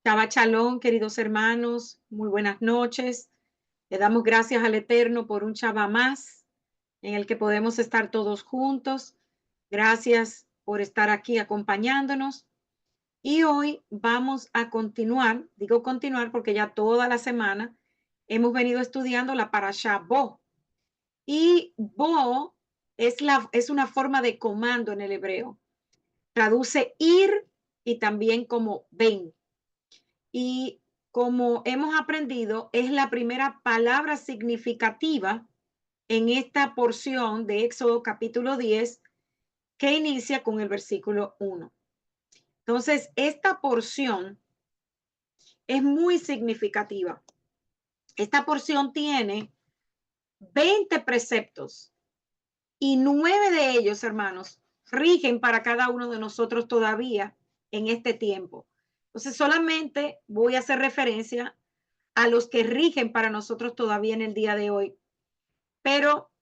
Shabbat Shalom, queridos hermanos, muy buenas noches. Le damos gracias al Eterno por un Shabbat más en el que podemos estar todos juntos. Gracias por estar aquí acompañándonos. Y hoy vamos a continuar, digo continuar porque ya toda la semana hemos venido estudiando la Parashá Bo. Y Bo es una forma de comando en el hebreo. Traduce ir y también como ven. Y como hemos aprendido, es la primera palabra significativa en esta porción de Éxodo capítulo 10 que inicia con el versículo 1. Entonces, esta porción es muy significativa. Esta porción tiene 20 preceptos y 9 de ellos, hermanos, rigen para cada uno de nosotros todavía en este tiempo. Entonces, solamente voy a hacer referencia a los que rigen para nosotros todavía en el día de hoy. Pero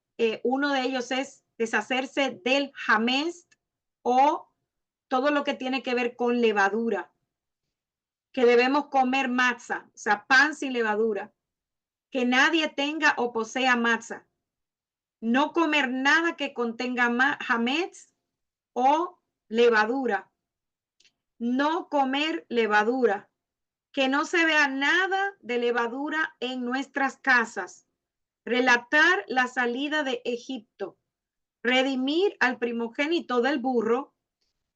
uno de ellos es deshacerse del jamés o todo lo que tiene que ver con levadura, que debemos comer matzah, o sea, pan sin levadura, que nadie tenga o posea matzah, no comer nada que contenga jamés o levadura, no comer levadura, que no se vea nada de levadura en nuestras casas, relatar la salida de Egipto, redimir al primogénito del burro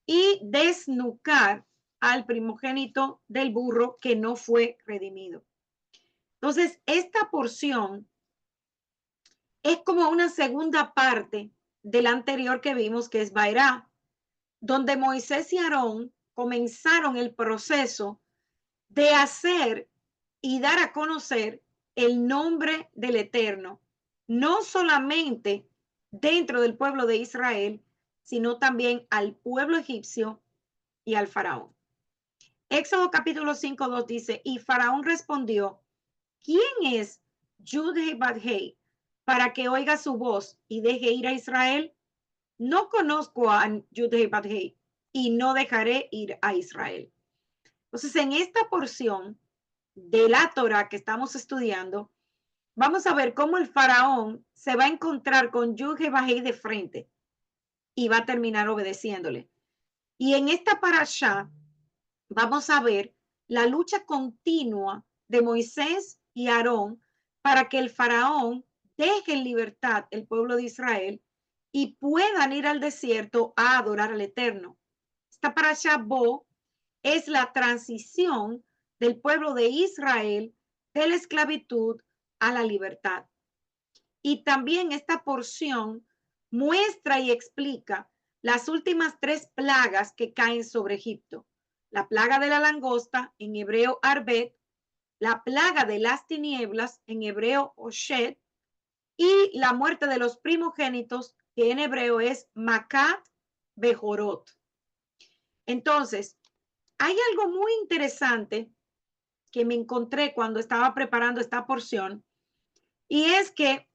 y desnucar al primogénito del burro que no fue redimido. Entonces, esta porción es como una segunda parte de la anterior que vimos, que es Baerá, donde Moisés y Aarón comenzaron el proceso de hacer y dar a conocer el nombre del Eterno, no solamente dentro del pueblo de Israel, sino también al pueblo egipcio y al faraón. Éxodo capítulo 5:2 dice, y faraón respondió, ¿quién es Yud-Heh-Vad-Heh para que oiga su voz y deje ir a Israel? No conozco a Yud-Heh-Vad-Heh y no dejaré ir a Israel. Entonces, en esta porción de la Torah que estamos estudiando, vamos a ver cómo el faraón se va a encontrar con Yud-Heh-Vad-Heh de frente y va a terminar obedeciéndole. Y en esta parashá vamos a ver la lucha continua de Moisés y Aarón para que el faraón deje en libertad el pueblo de Israel y puedan ir al desierto a adorar al Eterno. Esta parashá Bo es la transición del pueblo de Israel de la esclavitud a la libertad. Y también esta porción muestra y explica las últimas 3 plagas que caen sobre Egipto. La plaga de la langosta, en hebreo Arbet, la plaga de las tinieblas, en hebreo Oshet, y la muerte de los primogénitos, que en hebreo es Macat Bejorot. Entonces, hay algo muy interesante que me encontré cuando estaba preparando esta porción, y es que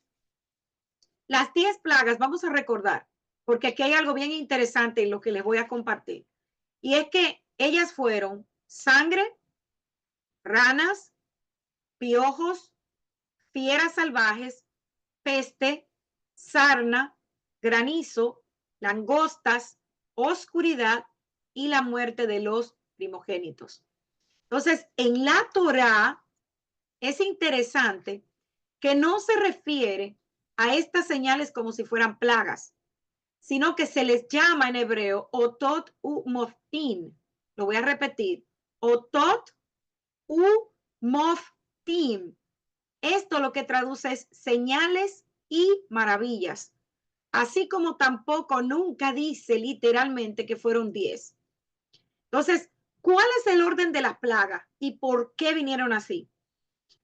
las 10 plagas, vamos a recordar, porque aquí hay algo bien interesante en lo que les voy a compartir, y es que ellas fueron sangre, ranas, piojos, fieras salvajes, peste, sarna, granizo, langostas, oscuridad y la muerte de los primogénitos. Entonces, en la Torá es interesante que no se refiere a estas señales como si fueran plagas, sino que se les llama en hebreo otot u moftim. Lo voy a repetir. Otot u moftim. Esto lo que traduce es señales y maravillas. Así como tampoco nunca dice literalmente que fueron 10. Entonces, ¿cuál es el orden de las plagas y por qué vinieron así?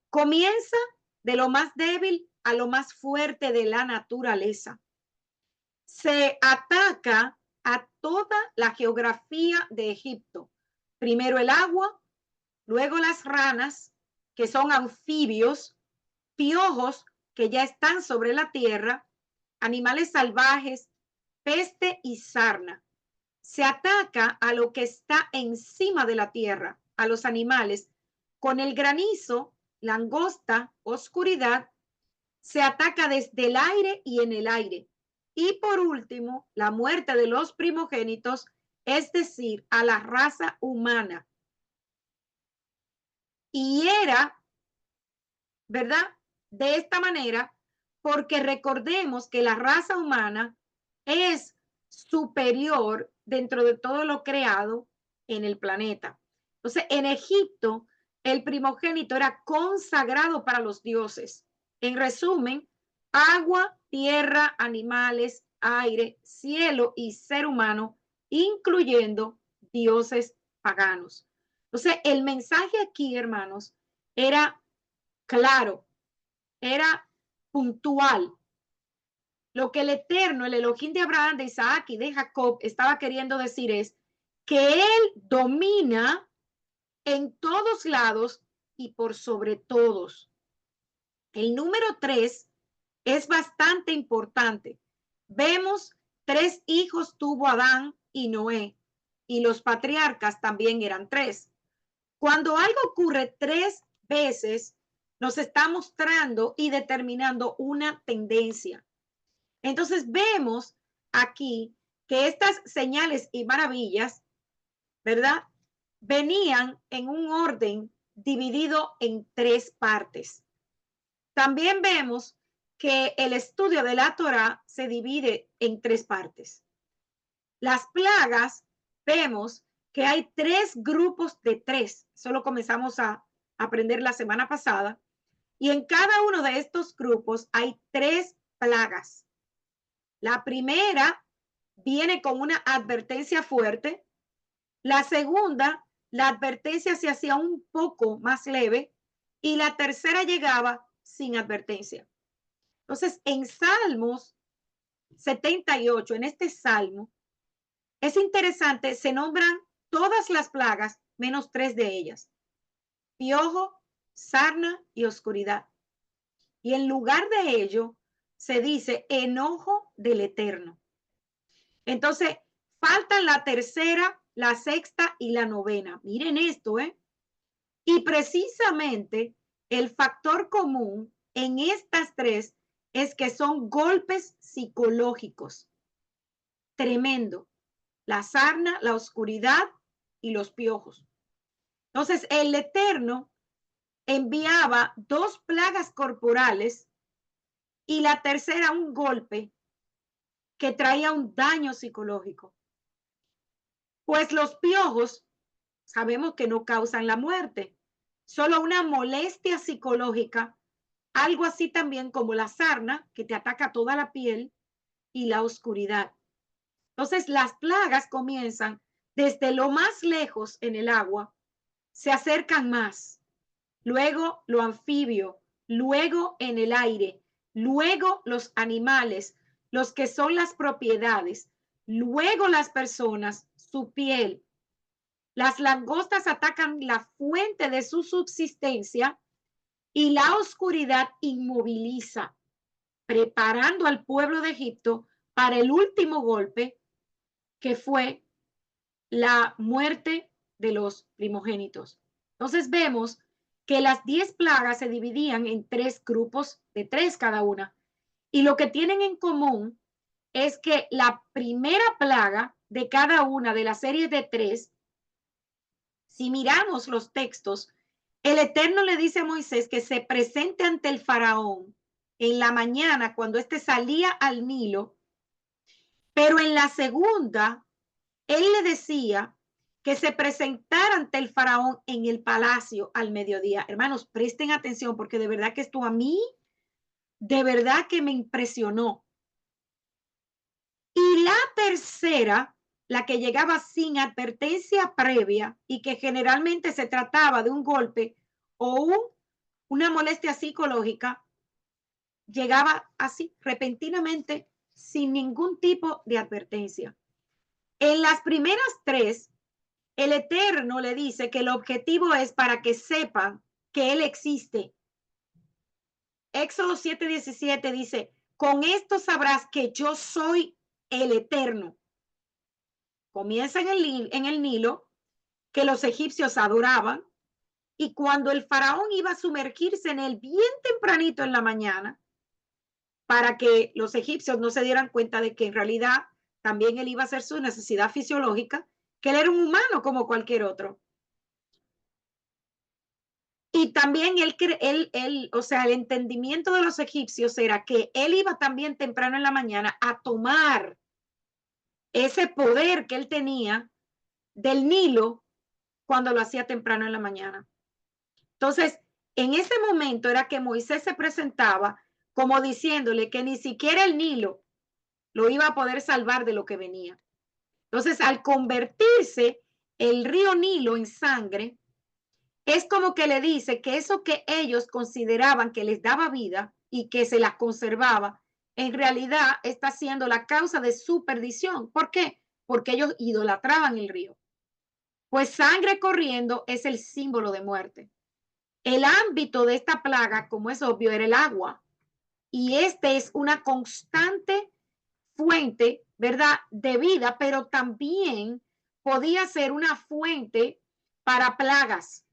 Comienza de lo más débil a lo más fuerte de la naturaleza. Se ataca a toda la geografía de Egipto. Primero el agua, luego las ranas, que son anfibios, piojos, que ya están sobre la tierra, animales salvajes, peste y sarna. Se ataca a lo que está encima de la tierra, a los animales, con el granizo, langosta, oscuridad, se ataca desde el aire y en el aire. Y por último, la muerte de los primogénitos, es decir, a la raza humana. Y era, ¿verdad? De esta manera, porque recordemos que la raza humana es superior dentro de todo lo creado en el planeta. Entonces, en Egipto, el primogénito era consagrado para los dioses. En resumen, agua, tierra, animales, aire, cielo y ser humano, incluyendo dioses paganos. Entonces, el mensaje aquí, hermanos, era claro, era puntual. Lo que el Eterno, el Elohim de Abraham, de Isaac y de Jacob estaba queriendo decir es que Él domina en todos lados y por sobre todos. El número 3 es bastante importante. Vemos 3 hijos tuvo Adán y Noé, y los patriarcas también eran 3. Cuando algo ocurre 3 veces, nos está mostrando y determinando una tendencia. Entonces vemos aquí que estas señales y maravillas, ¿verdad? Venían en un orden dividido en 3 partes. También vemos que el estudio de la Torá se divide en 3 partes. Las plagas, vemos que hay 3 grupos de 3. Eso lo comenzamos a aprender la semana pasada. Y en cada uno de estos grupos hay 3 plagas. La primera viene con una advertencia fuerte. La segunda, la advertencia se hacía un poco más leve. Y la tercera llegaba sin advertencia. Entonces, en Salmos 78, en este salmo, es interesante, se nombran todas las plagas menos 3 de ellas: piojo, sarna y oscuridad. Y en lugar de ello, se dice enojo del Eterno. Entonces, faltan la tercera, la sexta y la novena. Miren esto, ¿eh? Y precisamente el factor común en estas 3 es que son golpes psicológicos. Tremendo. La sarna, la oscuridad y los piojos. Entonces, el Eterno enviaba 2 plagas corporales y la tercera un golpe que traía un daño psicológico. Pues los piojos sabemos que no causan la muerte, solo una molestia psicológica, algo así también como la sarna, que te ataca toda la piel, y la oscuridad. Entonces, las plagas comienzan desde lo más lejos en el agua, se acercan más, luego lo anfibio, luego en el aire, luego los animales, los que son las propiedades, luego las personas, su piel. Las langostas atacan la fuente de su subsistencia y la oscuridad inmoviliza, preparando al pueblo de Egipto para el último golpe, que fue la muerte de los primogénitos. Entonces vemos que las 10 plagas se dividían en 3 grupos de 3 cada una. Y lo que tienen en común es que la primera plaga de cada una de las series de 3, si miramos los textos, el Eterno le dice a Moisés que se presente ante el faraón en la mañana cuando éste salía al Nilo, pero en la segunda, él le decía que se presentara ante el faraón en el palacio al mediodía. Hermanos, presten atención porque de verdad que esto a mí, de verdad que me impresionó. Y la tercera, la que llegaba sin advertencia previa y que generalmente se trataba de un golpe o una molestia psicológica, llegaba así repentinamente sin ningún tipo de advertencia. En las primeras 3, el Eterno le dice que el objetivo es para que sepan que Él existe. Éxodo 7:17 dice, con esto sabrás que yo soy el Eterno. Comienza en el Nilo, que los egipcios adoraban, y cuando el faraón iba a sumergirse en él bien tempranito en la mañana, para que los egipcios no se dieran cuenta de que en realidad también él iba a hacer su necesidad fisiológica, que él era un humano como cualquier otro. Y también o sea, el entendimiento de los egipcios era que él iba también temprano en la mañana a tomar ese poder que él tenía del Nilo cuando lo hacía temprano en la mañana. Entonces, en ese momento era que Moisés se presentaba como diciéndole que ni siquiera el Nilo lo iba a poder salvar de lo que venía. Entonces, al convertirse el río Nilo en sangre, es como que le dice que eso que ellos consideraban que les daba vida y que se las conservaba, en realidad está siendo la causa de su perdición. ¿Por qué? Porque ellos idolatraban el río. Pues sangre corriendo es el símbolo de muerte. El ámbito de esta plaga, como es obvio, era el agua. Y este es una constante fuente, ¿verdad?, de vida, pero también podía ser una fuente para plagas.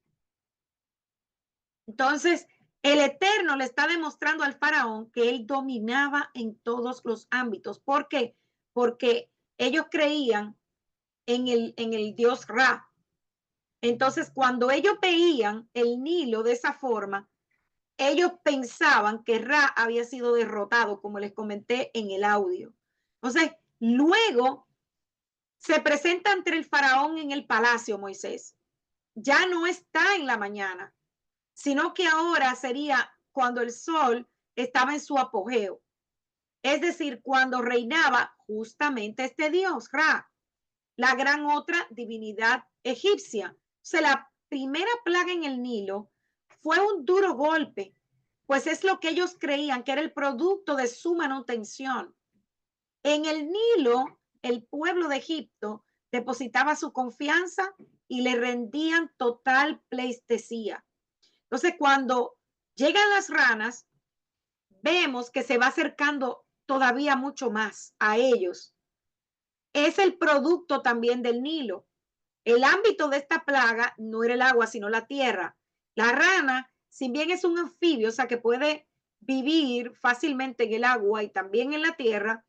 Entonces, el Eterno le está demostrando al faraón que él dominaba en todos los ámbitos. ¿Por qué? Porque ellos creían en el dios Ra. Entonces, cuando ellos veían el Nilo de esa forma, ellos pensaban que Ra había sido derrotado, como les comenté en el audio. Entonces, luego se presenta ante el faraón en el palacio Moisés. Ya no está en la mañana, sino que ahora sería cuando el sol estaba en su apogeo. Es decir, cuando reinaba justamente este dios, Ra, la gran otra divinidad egipcia. O sea, la primera plaga en el Nilo fue un duro golpe, pues es lo que ellos creían que era el producto de su manutención. En el Nilo, el pueblo de Egipto depositaba su confianza y le rendían total pleitesía. Entonces, cuando llegan las ranas, vemos que se va acercando todavía mucho más a ellos. Es el producto también del Nilo. El ámbito de esta plaga no era el agua, sino la tierra. La rana, si bien es un anfibio, o sea que puede vivir fácilmente en el agua y también en la tierra,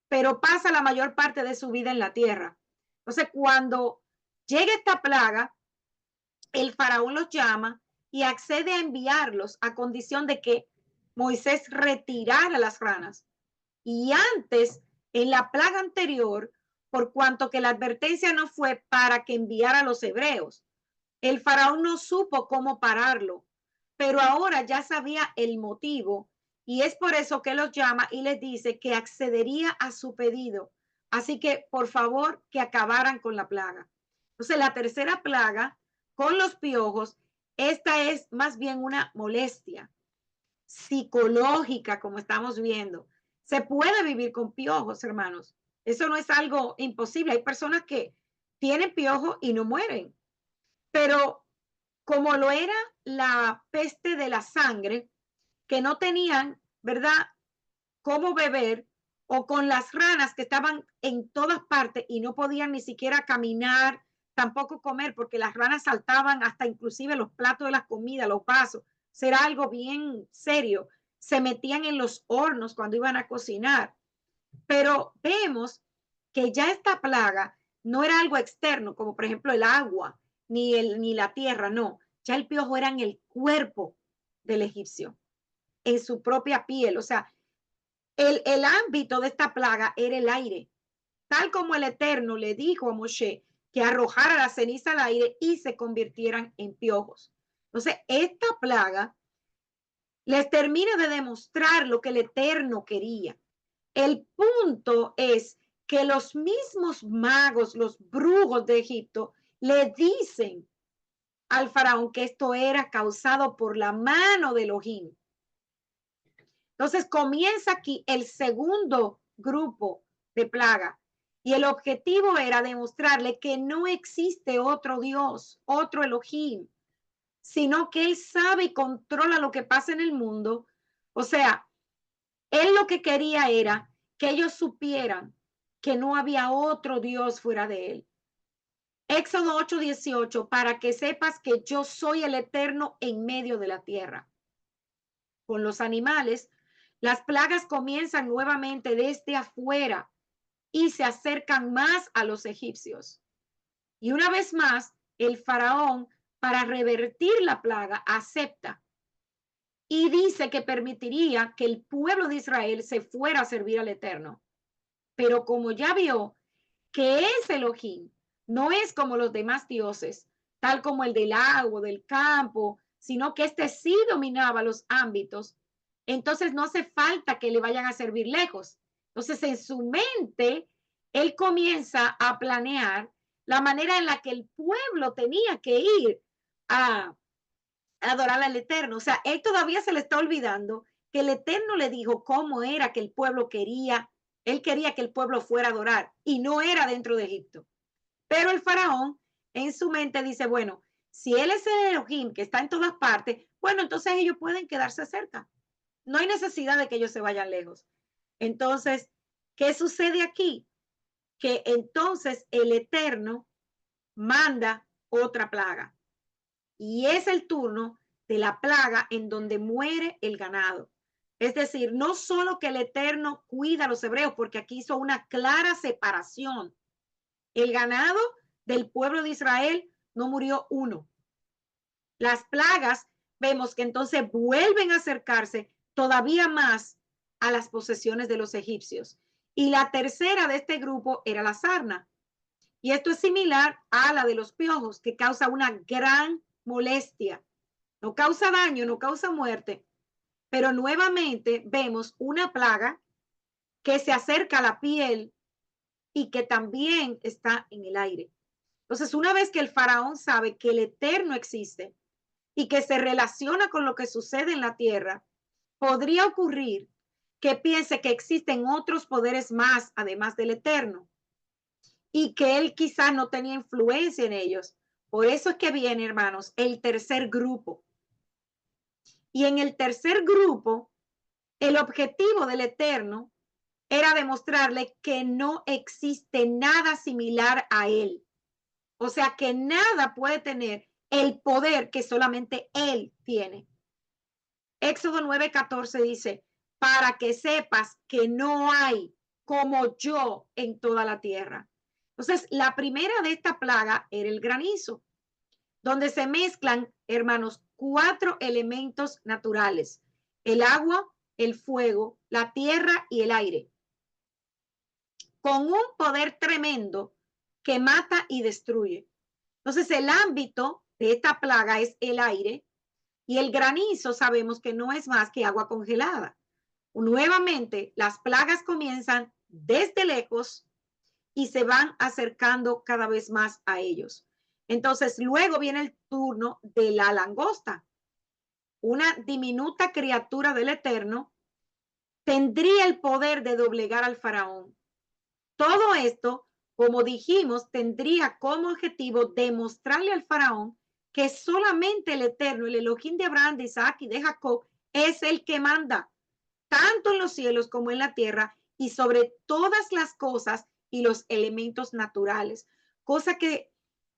pero pasa la mayor parte de su vida en la tierra. Entonces, cuando llega esta plaga, el faraón los llama y accede a enviarlos a condición de que Moisés retirara las ranas. Y antes, en la plaga anterior, por cuanto que la advertencia no fue para que enviara a los hebreos, el faraón no supo cómo pararlo, pero ahora ya sabía el motivo y es por eso que los llama y les dice que accedería a su pedido. Así que, por favor, que acabaran con la plaga. Entonces, la tercera plaga con los piojos, esta es más bien una molestia psicológica, como estamos viendo. Se puede vivir con piojos, hermanos. Eso no es algo imposible. Hay personas que tienen piojos y no mueren. Pero como lo era la peste de la sangre, que no tenían, ¿verdad?, cómo beber, o con las ranas que estaban en todas partes y no podían ni siquiera caminar, tampoco comer, porque las ranas saltaban hasta inclusive los platos de la comida, los vasos. Será algo bien serio. Se metían en los hornos cuando iban a cocinar. Pero vemos que ya esta plaga no era algo externo, como por ejemplo el agua, ni la tierra, no. Ya el piojo era en el cuerpo del egipcio, en su propia piel. O sea, el ámbito de esta plaga era el aire, tal como el Eterno le dijo a Moshe que arrojara la ceniza al aire y se convirtieran en piojos. Entonces, esta plaga les termina de demostrar lo que el Eterno quería. El punto es que los mismos magos, los brujos de Egipto, le dicen al faraón que esto era causado por la mano de Elohim. Entonces comienza aquí el segundo grupo de plaga y el objetivo era demostrarle que no existe otro Dios, otro Elohim, sino que él sabe y controla lo que pasa en el mundo. O sea, él lo que quería era que ellos supieran que no había otro Dios fuera de él. Éxodo 8:18, para que sepas que yo soy el Eterno en medio de la tierra. Con los animales, las plagas comienzan nuevamente desde afuera y se acercan más a los egipcios. Y una vez más, el faraón, para revertir la plaga, acepta y dice que permitiría que el pueblo de Israel se fuera a servir al Eterno. Pero como ya vio que ese Elohim no es como los demás dioses, tal como el del agua, del campo, sino que este sí dominaba los ámbitos, entonces no hace falta que le vayan a servir lejos. Entonces en su mente, él comienza a planear la manera en la que el pueblo tenía que ir a adorar al Eterno. O sea, él todavía se le está olvidando que el Eterno le dijo cómo era que el pueblo quería, él quería que el pueblo fuera a adorar y no era dentro de Egipto. Pero el faraón en su mente dice, bueno, si él es el Elohim que está en todas partes, bueno, entonces ellos pueden quedarse cerca. No hay necesidad de que ellos se vayan lejos. Entonces, ¿qué sucede aquí? Que entonces el Eterno manda otra plaga. Y es el turno de la plaga en donde muere el ganado. Es decir, no solo que el Eterno cuida a los hebreos, porque aquí hizo una clara separación. El ganado del pueblo de Israel no murió uno. Las plagas, vemos que entonces vuelven a acercarse todavía más a las posesiones de los egipcios. Y la tercera de este grupo era la sarna. Y esto es similar a la de los piojos, que causa una gran molestia. No causa daño, no causa muerte, pero nuevamente vemos una plaga que se acerca a la piel y que también está en el aire. Entonces, una vez que el faraón sabe que el Eterno existe y que se relaciona con lo que sucede en la tierra, podría ocurrir que piense que existen otros poderes más, además del Eterno, y que él quizás no tenía influencia en ellos. Por eso es que viene, hermanos, el tercer grupo. Y en el tercer grupo, el objetivo del Eterno era demostrarle que no existe nada similar a él. O sea, que nada puede tener el poder que solamente él tiene. Éxodo 9:14 dice, para que sepas que no hay como yo en toda la tierra. Entonces, la primera de esta plaga era el granizo, donde se mezclan, hermanos, 4 elementos naturales: el agua, el fuego, la tierra y el aire, con un poder tremendo que mata y destruye. Entonces, el ámbito de esta plaga es el aire, y el granizo sabemos que no es más que agua congelada. Nuevamente, las plagas comienzan desde lejos y se van acercando cada vez más a ellos. Entonces, luego viene el turno de la langosta, una diminuta criatura del Eterno, tendría el poder de doblegar al faraón. Todo esto, como dijimos, tendría como objetivo demostrarle al faraón que solamente el Eterno, el Elohim de Abraham, de Isaac y de Jacob, es el que manda, tanto en los cielos como en la tierra, y sobre todas las cosas y los elementos naturales. Cosa que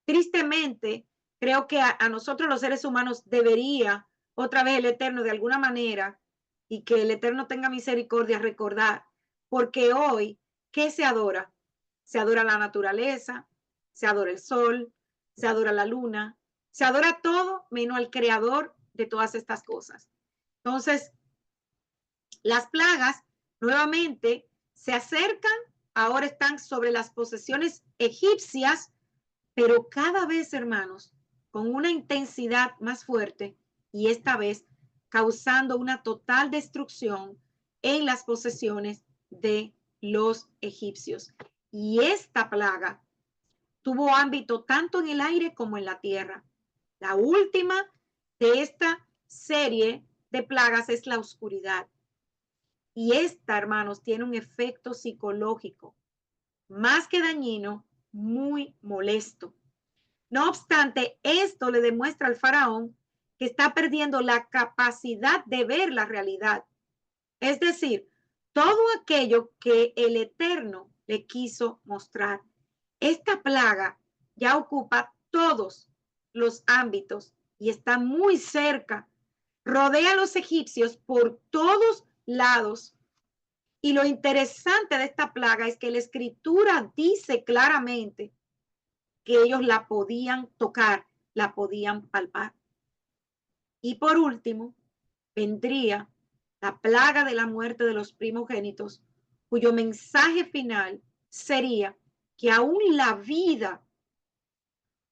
tristemente creo que a nosotros los seres humanos debería otra vez el Eterno de alguna manera, y que el Eterno tenga misericordia, recordar, porque hoy, ¿qué se adora? Se adora la naturaleza, se adora el sol, se adora la luna, se adora todo menos al creador de todas estas cosas. Entonces, las plagas nuevamente se acercan, ahora están sobre las posesiones egipcias, pero cada vez, hermanos, con una intensidad más fuerte, y esta vez causando una total destrucción en las posesiones de los egipcios. Y esta plaga tuvo ámbito tanto en el aire como en la tierra. La última de esta serie de plagas es la oscuridad. Y esta, hermanos, tiene un efecto psicológico más que dañino, muy molesto. No obstante, esto le demuestra al faraón que está perdiendo la capacidad de ver la realidad. Es decir, todo aquello que el Eterno le quiso mostrar. Esta plaga ya ocupa todos los ámbitos y está muy cerca. Rodea a los egipcios por todos lados. Y lo interesante de esta plaga es que la escritura dice claramente que ellos la podían tocar, la podían palpar. Y por último, vendría la plaga de la muerte de los primogénitos, cuyo mensaje final sería que aún la vida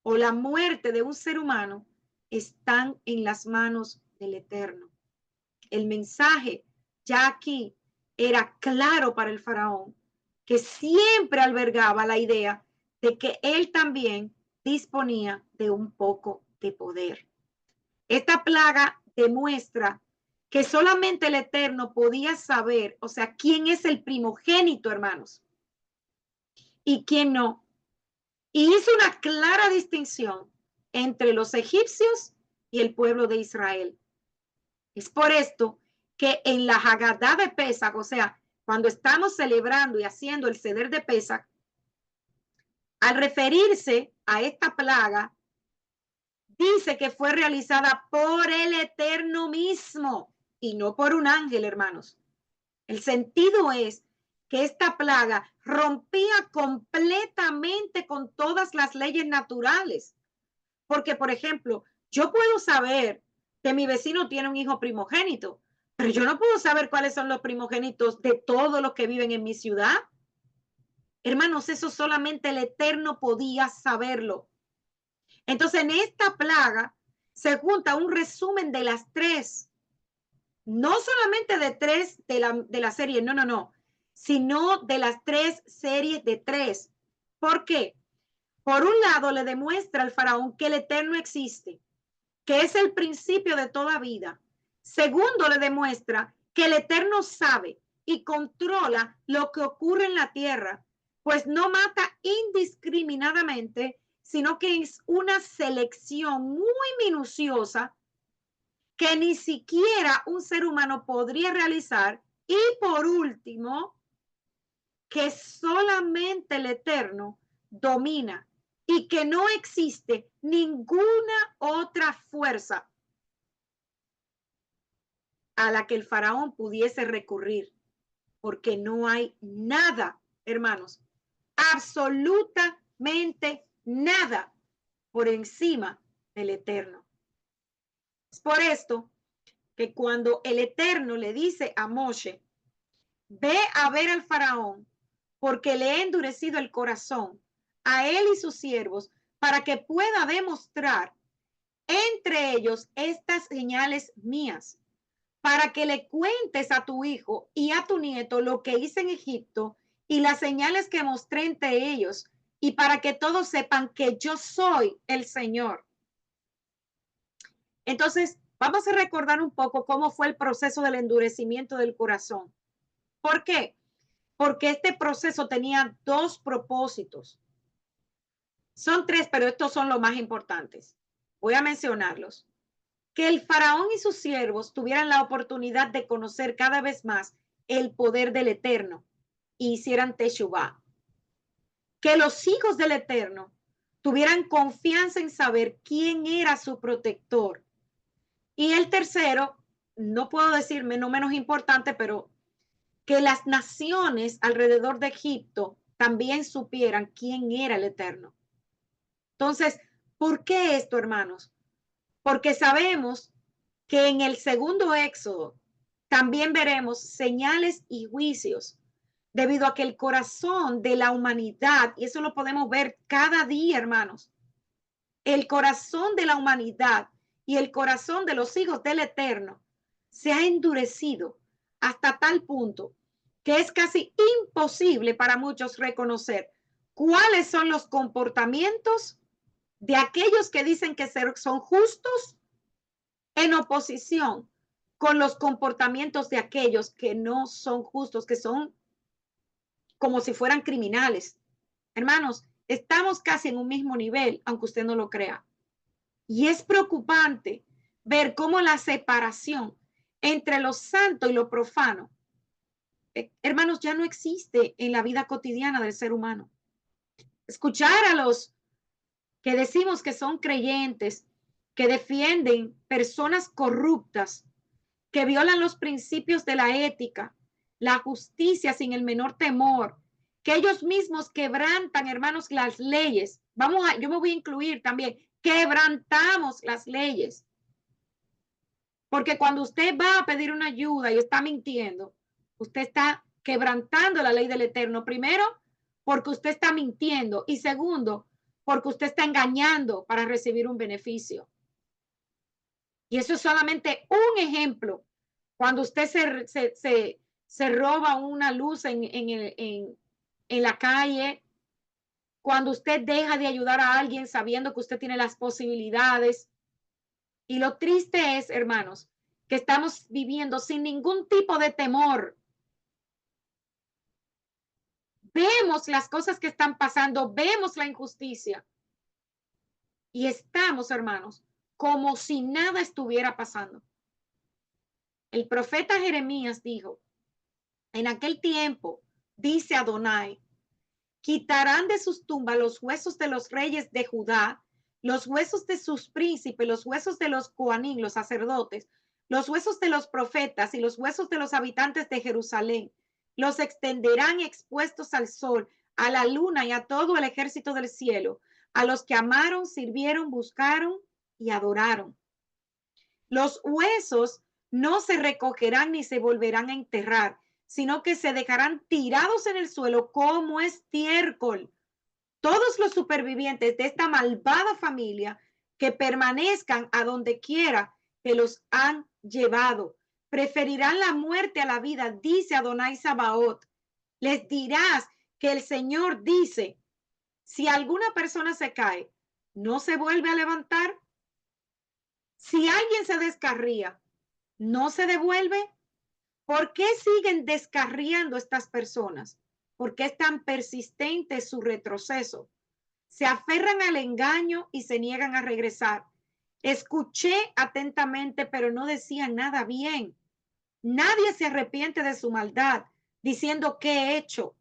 o la muerte de un ser humano están en las manos del Eterno. El mensaje ya aquí era claro para el faraón, que siempre albergaba la idea de que él también disponía de un poco de poder. Esta plaga demuestra que solamente el Eterno podía saber, o sea, quién es el primogénito, hermanos, y quién no. Y hizo una clara distinción entre los egipcios y el pueblo de Israel. Es por esto que en la Hagadá de Pesach, o sea, cuando estamos celebrando y haciendo el ceder de Pesach, al referirse a esta plaga, dice que fue realizada por el Eterno mismo y no por un ángel, hermanos. El sentido es que esta plaga rompía completamente con todas las leyes naturales. Porque, por ejemplo, yo puedo saber que mi vecino tiene un hijo primogénito, pero yo no puedo saber cuáles son los primogénitos de todos los que viven en mi ciudad. Hermanos, eso solamente el Eterno podía saberlo. Entonces, en esta plaga se junta un resumen de las tres, no solamente de tres de la serie, no, sino de las tres series de tres. ¿Por qué? Por un lado, le demuestra al faraón que el Eterno existe, que es el principio de toda vida. Segundo, le demuestra que el Eterno sabe y controla lo que ocurre en la tierra, pues no mata indiscriminadamente, sino que es una selección muy minuciosa que ni siquiera un ser humano podría realizar. Y por último, que solamente el Eterno domina y que no existe ninguna otra fuerza a la que el faraón pudiese recurrir, porque no hay nada, hermanos, absolutamente nada por encima del Eterno. Es por esto que cuando el Eterno le dice a Moshe, ve a ver al faraón, porque le he endurecido el corazón a él y sus siervos, para que pueda demostrar entre ellos estas señales mías, para que le cuentes a tu hijo y a tu nieto lo que hice en Egipto y las señales que mostré entre ellos, y para que todos sepan que yo soy el Señor. Entonces, vamos a recordar un poco cómo fue el proceso del endurecimiento del corazón. ¿Por qué? Porque este proceso tenía dos propósitos. Son tres, pero estos son los más importantes. Voy a mencionarlos. Que el faraón y sus siervos tuvieran la oportunidad de conocer cada vez más el poder del Eterno y hicieran teshuvá. Que los hijos del Eterno tuvieran confianza en saber quién era su protector. Y el tercero, no puedo decir no menos importante, pero que las naciones alrededor de Egipto también supieran quién era el Eterno. Entonces, ¿por qué esto, hermanos? Porque sabemos que en el segundo éxodo también veremos señales y juicios debido a que el corazón de la humanidad, y eso lo podemos ver cada día, hermanos, el corazón de la humanidad y el corazón de los hijos del Eterno se ha endurecido hasta tal punto que es casi imposible para muchos reconocer cuáles son los comportamientos de aquellos que dicen que son justos en oposición con los comportamientos de aquellos que no son justos, que son como si fueran criminales. Hermanos, estamos casi en un mismo nivel, aunque usted no lo crea. Y es preocupante ver cómo la separación entre lo santo y lo profano, hermanos, ya no existe en la vida cotidiana del ser humano. Escuchar a los que decimos que son creyentes, que defienden personas corruptas, que violan los principios de la ética, la justicia sin el menor temor, que ellos mismos quebrantan, hermanos, las leyes. Yo me voy a incluir también, quebrantamos las leyes. Porque cuando usted va a pedir una ayuda y está mintiendo, usted está quebrantando la ley del Eterno. Primero, porque usted está mintiendo. Y segundo, porque usted está engañando para recibir un beneficio. Y eso es solamente un ejemplo. Cuando usted se roba una luz en la calle, cuando usted deja de ayudar a alguien sabiendo que usted tiene las posibilidades. Y lo triste es, hermanos, que estamos viviendo sin ningún tipo de temor. Vemos las cosas que están pasando, vemos la injusticia. Y estamos, hermanos, como si nada estuviera pasando. El profeta Jeremías dijo, en aquel tiempo, dice Adonai, quitarán de sus tumbas los huesos de los reyes de Judá, los huesos de sus príncipes, los huesos de los coanín, los sacerdotes, los huesos de los profetas y los huesos de los habitantes de Jerusalén. Los extenderán expuestos al sol, a la luna y a todo el ejército del cielo, a los que amaron, sirvieron, buscaron y adoraron. Los huesos no se recogerán ni se volverán a enterrar, sino que se dejarán tirados en el suelo como estiércol. Todos los supervivientes de esta malvada familia que permanezcan a donde quiera que los han llevado, preferirán la muerte a la vida, dice Adonai Sabaoth. Les dirás que el Señor dice, si alguna persona se cae, ¿no se vuelve a levantar? Si alguien se descarría, ¿no se devuelve? ¿Por qué siguen descarriando estas personas? ¿Por qué es tan persistente su retroceso? Se aferran al engaño y se niegan a regresar. Escuché atentamente, pero no decían nada bien. Nadie se arrepiente de su maldad, diciendo qué he hecho.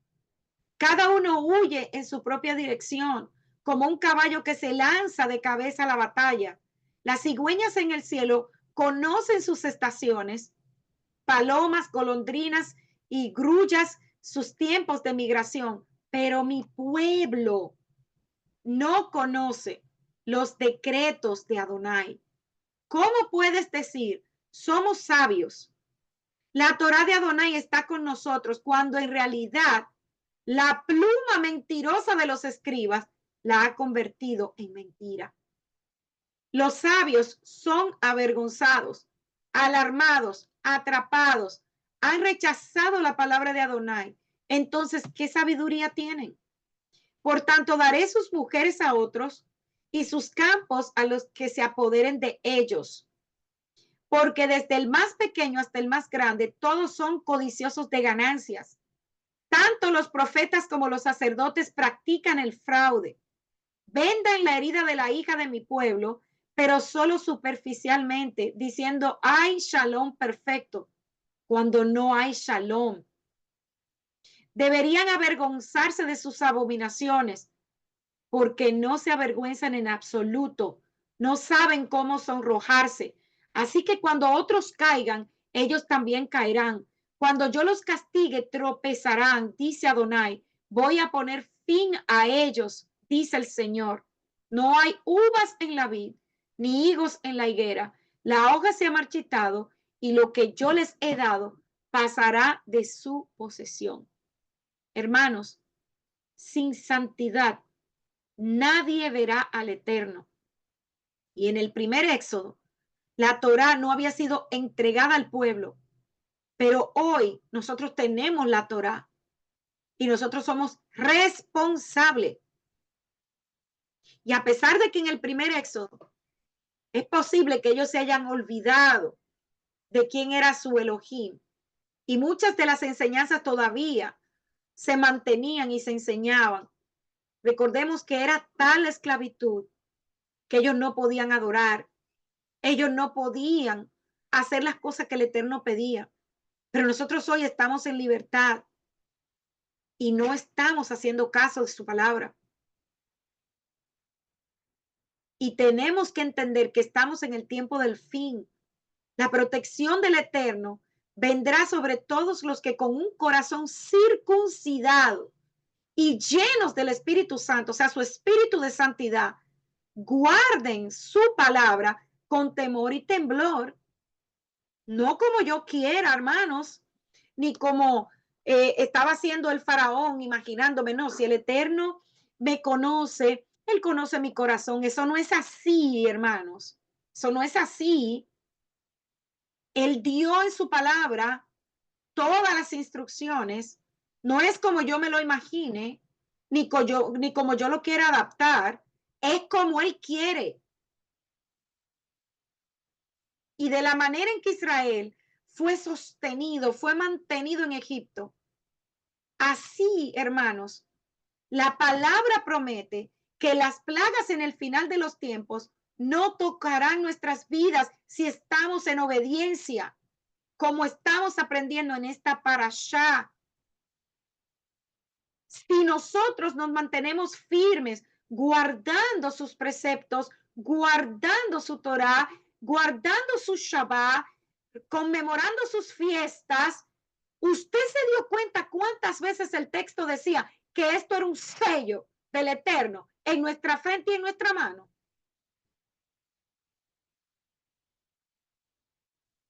Cada uno huye en su propia dirección, como un caballo que se lanza de cabeza a la batalla. Las cigüeñas en el cielo conocen sus estaciones, palomas, golondrinas y grullas sus tiempos de migración, pero mi pueblo no conoce los decretos de Adonai. ¿Cómo puedes decir, somos sabios? La Torá de Adonai está con nosotros cuando en realidad la pluma mentirosa de los escribas la ha convertido en mentira. Los sabios son avergonzados, alarmados, atrapados, han rechazado la palabra de Adonai. Entonces, ¿qué sabiduría tienen? Por tanto, daré sus mujeres a otros y sus campos a los que se apoderen de ellos. Porque desde el más pequeño hasta el más grande, todos son codiciosos de ganancias. Tanto los profetas como los sacerdotes practican el fraude. Vendan la herida de la hija de mi pueblo, pero solo superficialmente, diciendo, hay shalom perfecto, cuando no hay shalom. Deberían avergonzarse de sus abominaciones, porque no se avergüenzan en absoluto, no saben cómo sonrojarse. Así que cuando otros caigan, ellos también caerán. Cuando yo los castigue, tropezarán, dice Adonai. Voy a poner fin a ellos, dice el Señor. No hay uvas en la vid, ni higos en la higuera. La hoja se ha marchitado y lo que yo les he dado pasará de su posesión. Hermanos, sin santidad nadie verá al Eterno. Y en el primer éxodo, la Torá no había sido entregada al pueblo, pero hoy nosotros tenemos la Torá y nosotros somos responsables. Y a pesar de que en el primer éxodo es posible que ellos se hayan olvidado de quién era su Elohim y muchas de las enseñanzas todavía se mantenían y se enseñaban. Recordemos que era tal la esclavitud que ellos no podían adorar, ellos no podían hacer las cosas que el Eterno pedía. Pero nosotros hoy estamos en libertad y no estamos haciendo caso de su palabra. Y tenemos que entender que estamos en el tiempo del fin. La protección del Eterno vendrá sobre todos los que con un corazón circuncidado y llenos del Espíritu Santo, o sea, su espíritu de santidad, guarden su palabra con temor y temblor, no como yo quiera, hermanos, ni como estaba haciendo el faraón, imaginándome, no, si el Eterno me conoce, Él conoce mi corazón. Eso no es así, hermanos. Eso no es así. Él dio en su palabra todas las instrucciones. No es como yo me lo imagine, ni como yo lo quiera adaptar. Es como Él quiere. Y de la manera en que Israel fue sostenido, fue mantenido en Egipto, así, hermanos, la palabra promete que las plagas en el final de los tiempos no tocarán nuestras vidas si estamos en obediencia, como estamos aprendiendo en esta parashá. Si nosotros nos mantenemos firmes, guardando sus preceptos, guardando su Torah, guardando su Shabbat, conmemorando sus fiestas, usted se dio cuenta cuántas veces el texto decía que esto era un sello del Eterno en nuestra frente y en nuestra mano.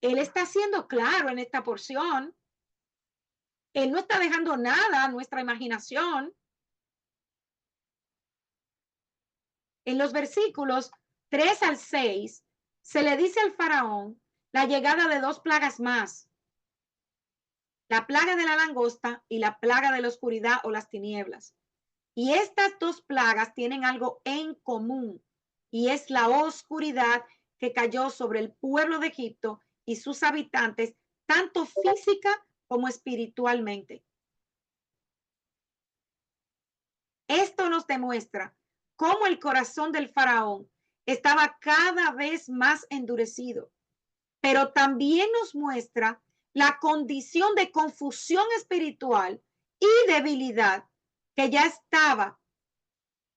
Él está siendo claro en esta porción. Él no está dejando nada a nuestra imaginación. En los versículos 3 al 6 se le dice al faraón la llegada de dos plagas más: la plaga de la langosta y la plaga de la oscuridad o las tinieblas. Y estas dos plagas tienen algo en común, y es la oscuridad que cayó sobre el pueblo de Egipto y sus habitantes, tanto física como espiritualmente. Esto nos demuestra cómo el corazón del faraón estaba cada vez más endurecido, pero también nos muestra la condición de confusión espiritual y debilidad que ya estaba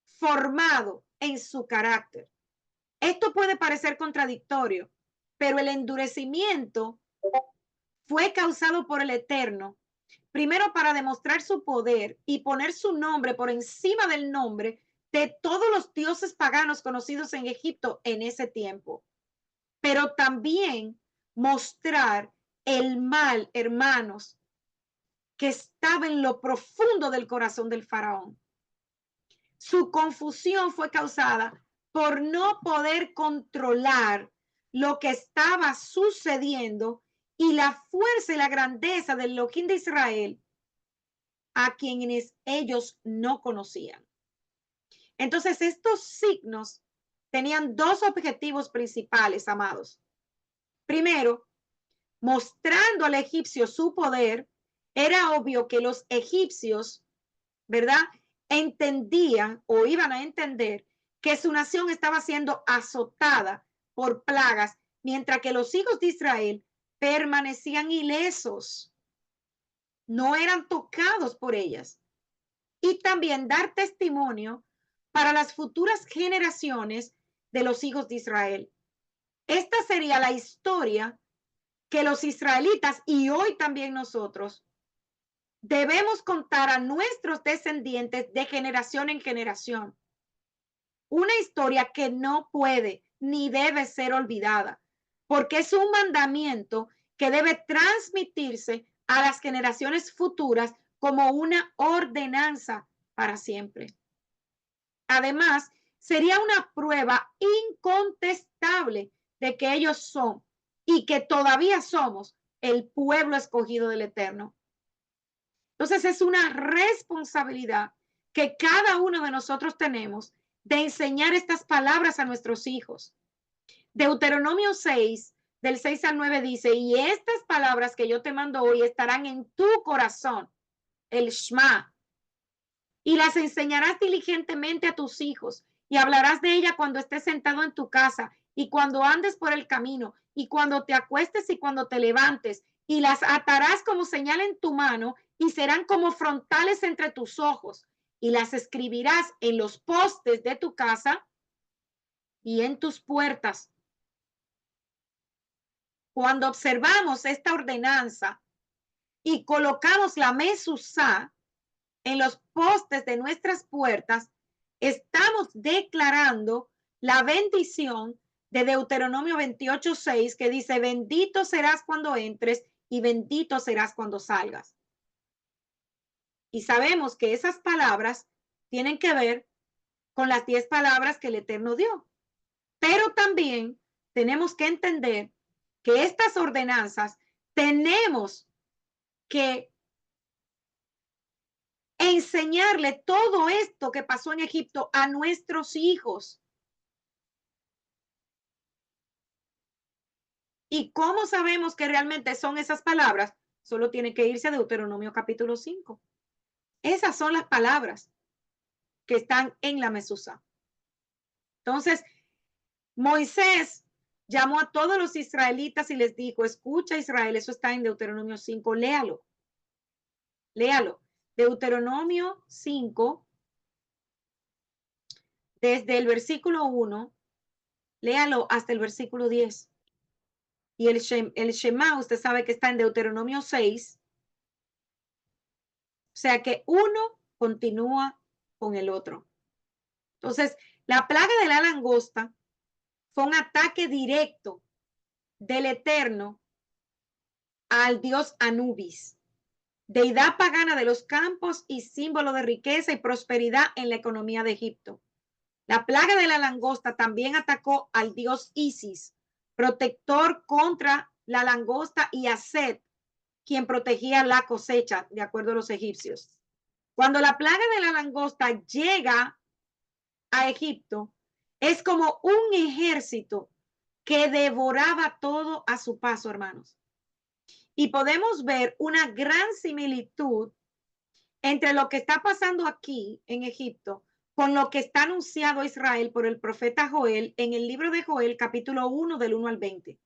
formado en su carácter. Esto puede parecer contradictorio, pero el endurecimiento fue causado por el Eterno, primero para demostrar su poder y poner su nombre por encima del nombre de todos los dioses paganos conocidos en Egipto en ese tiempo, pero también mostrar el mal, hermanos, que estaba en lo profundo del corazón del faraón. Su confusión fue causada por no poder controlar lo que estaba sucediendo y la fuerza y la grandeza del Elohim de Israel, a quienes ellos no conocían. Entonces, estos signos tenían dos objetivos principales, amados. Primero, mostrando al egipcio su poder. Era obvio que los egipcios, ¿verdad?, entendían o iban a entender que su nación estaba siendo azotada por plagas, mientras que los hijos de Israel permanecían ilesos, no eran tocados por ellas. Y también dar testimonio para las futuras generaciones de los hijos de Israel. Esta sería la historia que los israelitas y hoy también nosotros debemos contar a nuestros descendientes de generación en generación. Una historia que no puede ni debe ser olvidada, porque es un mandamiento que debe transmitirse a las generaciones futuras como una ordenanza para siempre. Además, sería una prueba incontestable de que ellos son y que todavía somos el pueblo escogido del Eterno. Entonces es una responsabilidad que cada uno de nosotros tenemos de enseñar estas palabras a nuestros hijos. Deuteronomio 6, del 6 al 9 dice: y estas palabras que yo te mando hoy estarán en tu corazón, el Shema, y las enseñarás diligentemente a tus hijos, y hablarás de ella cuando estés sentado en tu casa, y cuando andes por el camino, y cuando te acuestes y cuando te levantes, y las atarás como señal en tu mano, y serán como frontales entre tus ojos, y las escribirás en los postes de tu casa y en tus puertas. Cuando observamos esta ordenanza y colocamos la mezuzá en los postes de nuestras puertas, estamos declarando la bendición de Deuteronomio 28:6, que dice: bendito serás cuando entres y bendito serás cuando salgas. Y sabemos que esas palabras tienen que ver con las 10 palabras que el Eterno dio. Pero también tenemos que entender que estas ordenanzas tenemos que enseñarle todo esto que pasó en Egipto a nuestros hijos. ¿Y cómo sabemos que realmente son esas palabras? Solo tiene que irse a Deuteronomio capítulo 5. Esas son las palabras que están en la mezuzá. Entonces, Moisés llamó a todos los israelitas y les dijo: escucha, Israel, eso está en Deuteronomio 5, léalo. Léalo. Deuteronomio 5, desde el versículo 1, léalo hasta el versículo 10. Y el Shema, usted sabe que está en Deuteronomio 6. O sea que uno continúa con el otro. Entonces, la plaga de la langosta fue un ataque directo del Eterno al dios Anubis, deidad pagana de los campos y símbolo de riqueza y prosperidad en la economía de Egipto. La plaga de la langosta también atacó al dios Isis, protector contra la langosta, y a Set, quien protegía la cosecha, de acuerdo a los egipcios. Cuando la plaga de la langosta llega a Egipto, es como un ejército que devoraba todo a su paso, hermanos. Y podemos ver una gran similitud entre lo que está pasando aquí en Egipto con lo que está anunciado a Israel por el profeta Joel en el libro de Joel, capítulo 1, del 1 al 20,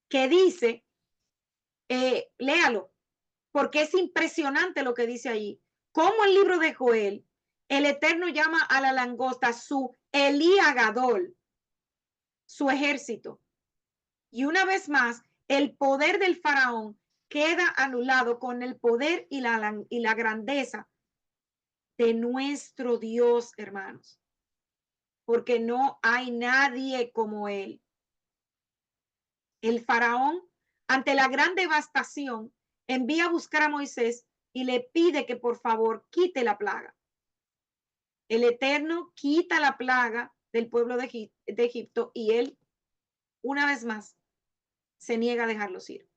que dice, léalo, porque es impresionante lo que dice ahí. Como el libro de Joel, el Eterno llama a la langosta su Eliagadol, su ejército. Y una vez más, el poder del faraón queda anulado con el poder y la grandeza de nuestro Dios, hermanos, porque no hay nadie como él. El faraón, ante la gran devastación, envía a buscar a Moisés y le pide que por favor quite la plaga. El Eterno quita la plaga del pueblo de Egipto y él, una vez más, se niega a dejarlos ir.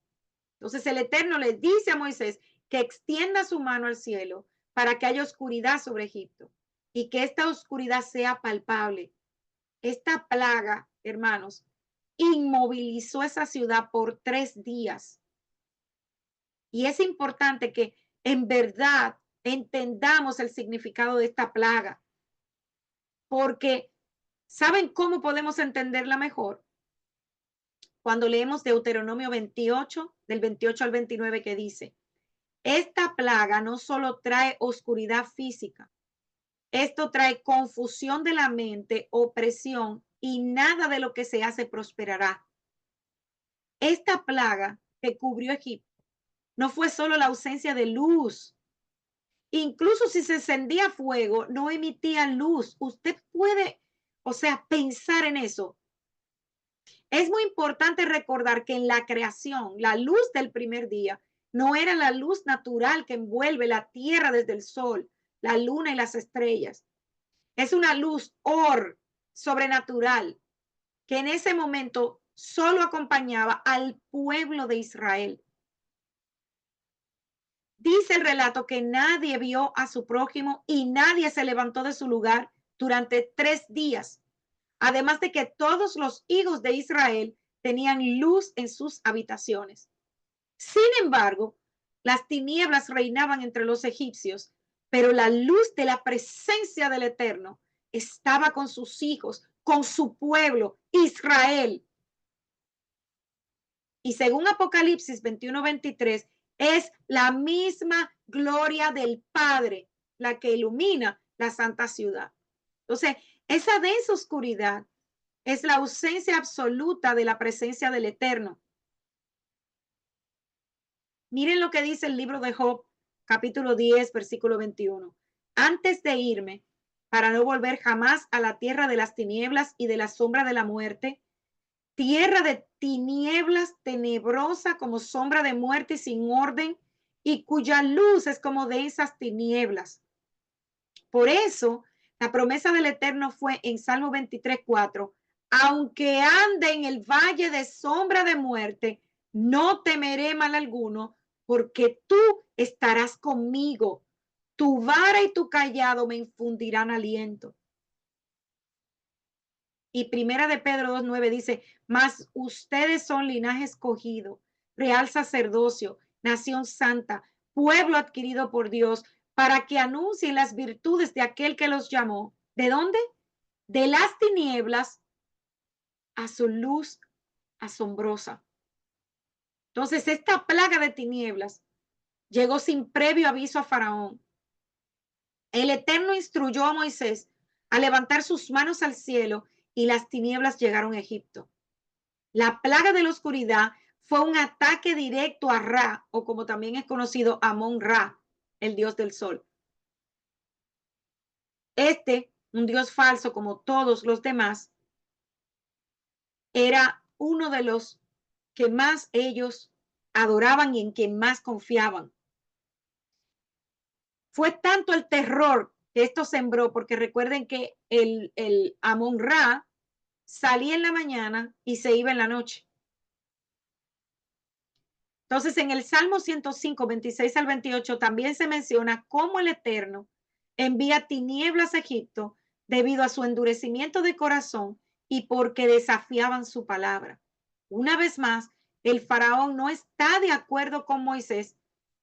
Entonces el Eterno le dice a Moisés que extienda su mano al cielo para que haya oscuridad sobre Egipto y que esta oscuridad sea palpable. Esta plaga, hermanos, inmovilizó esa ciudad por 3 días. Y es importante que en verdad entendamos el significado de esta plaga, porque ¿saben cómo podemos entenderla mejor? Cuando leemos Deuteronomio 28, del 28 al 29, que dice: esta plaga no solo trae oscuridad física, esto trae confusión de la mente, opresión, y nada de lo que se hace prosperará. Esta plaga que cubrió Egipto no fue solo la ausencia de luz. Incluso si se encendía fuego, no emitía luz. Usted puede, pensar en eso. Es muy importante recordar que en la creación, la luz del primer día no era la luz natural que envuelve la tierra desde el sol, la luna y las estrellas. Es una luz sobrenatural que en ese momento solo acompañaba al pueblo de Israel. Dice el relato que nadie vio a su prójimo y nadie se levantó de su lugar durante 3 días. Además de que todos los hijos de Israel tenían luz en sus habitaciones. Sin embargo, las tinieblas reinaban entre los egipcios, pero la luz de la presencia del Eterno estaba con sus hijos, con su pueblo, Israel. Y según Apocalipsis 21:23, es la misma gloria del Padre la que ilumina la santa ciudad. Entonces, esa densa oscuridad es la ausencia absoluta de la presencia del Eterno. Miren lo que dice el libro de Job, capítulo 10, versículo 21. Antes de irme, para no volver jamás a la tierra de las tinieblas y de la sombra de la muerte, tierra de tinieblas tenebrosa como sombra de muerte y sin orden, y cuya luz es como de esas tinieblas. Por eso, la promesa del Eterno fue en Salmo 23:4, aunque ande en el valle de sombra de muerte, no temeré mal alguno, porque tú estarás conmigo. Tu vara y tu callado me infundirán aliento. Y primera de Pedro 2:9 dice, mas ustedes son linaje escogido, real sacerdocio, nación santa, pueblo adquirido por Dios, para que anuncien las virtudes de aquel que los llamó. ¿De dónde? De las tinieblas a su luz asombrosa. Entonces, esta plaga de tinieblas llegó sin previo aviso a Faraón. El Eterno instruyó a Moisés a levantar sus manos al cielo y las tinieblas llegaron a Egipto. La plaga de la oscuridad fue un ataque directo a Ra, o como también es conocido, Amón-Ra, el dios del sol. Un dios falso como todos los demás, era uno de los que más ellos adoraban y en quien más confiaban. Fue tanto el terror que esto sembró, porque recuerden que el Amón-Ra salía en la mañana y se iba en la noche. Entonces, en el Salmo 105, 26 al 28, también se menciona cómo el Eterno envía tinieblas a Egipto debido a su endurecimiento de corazón y porque desafiaban su palabra. Una vez más, el faraón no está de acuerdo con Moisés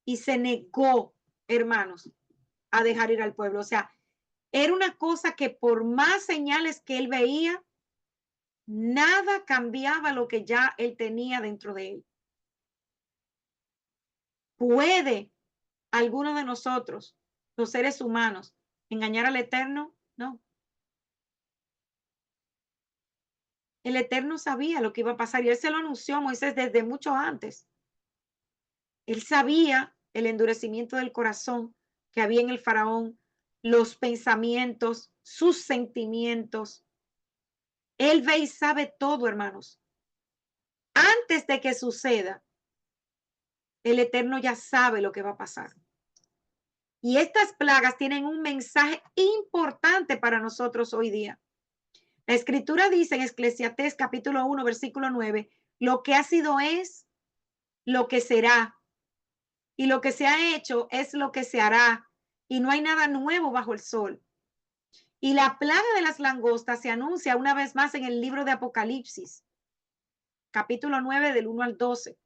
y se negó, hermanos, a dejar ir al pueblo. O sea, era una cosa que por más señales que él veía, nada cambiaba lo que ya él tenía dentro de él. ¿Puede alguno de nosotros, los seres humanos, engañar al Eterno? No. El Eterno sabía lo que iba a pasar y él se lo anunció a Moisés desde mucho antes. Él sabía el endurecimiento del corazón que había en el faraón, los pensamientos, sus sentimientos. Él ve y sabe todo, hermanos. Antes de que suceda, el Eterno ya sabe lo que va a pasar. Y estas plagas tienen un mensaje importante para nosotros hoy día. La escritura dice en Eclesiastés capítulo 1, versículo 9, lo que ha sido es lo que será, y lo que se ha hecho es lo que se hará, y no hay nada nuevo bajo el sol. Y la plaga de las langostas se anuncia una vez más en el libro de Apocalipsis, capítulo 9, del 1 al 12.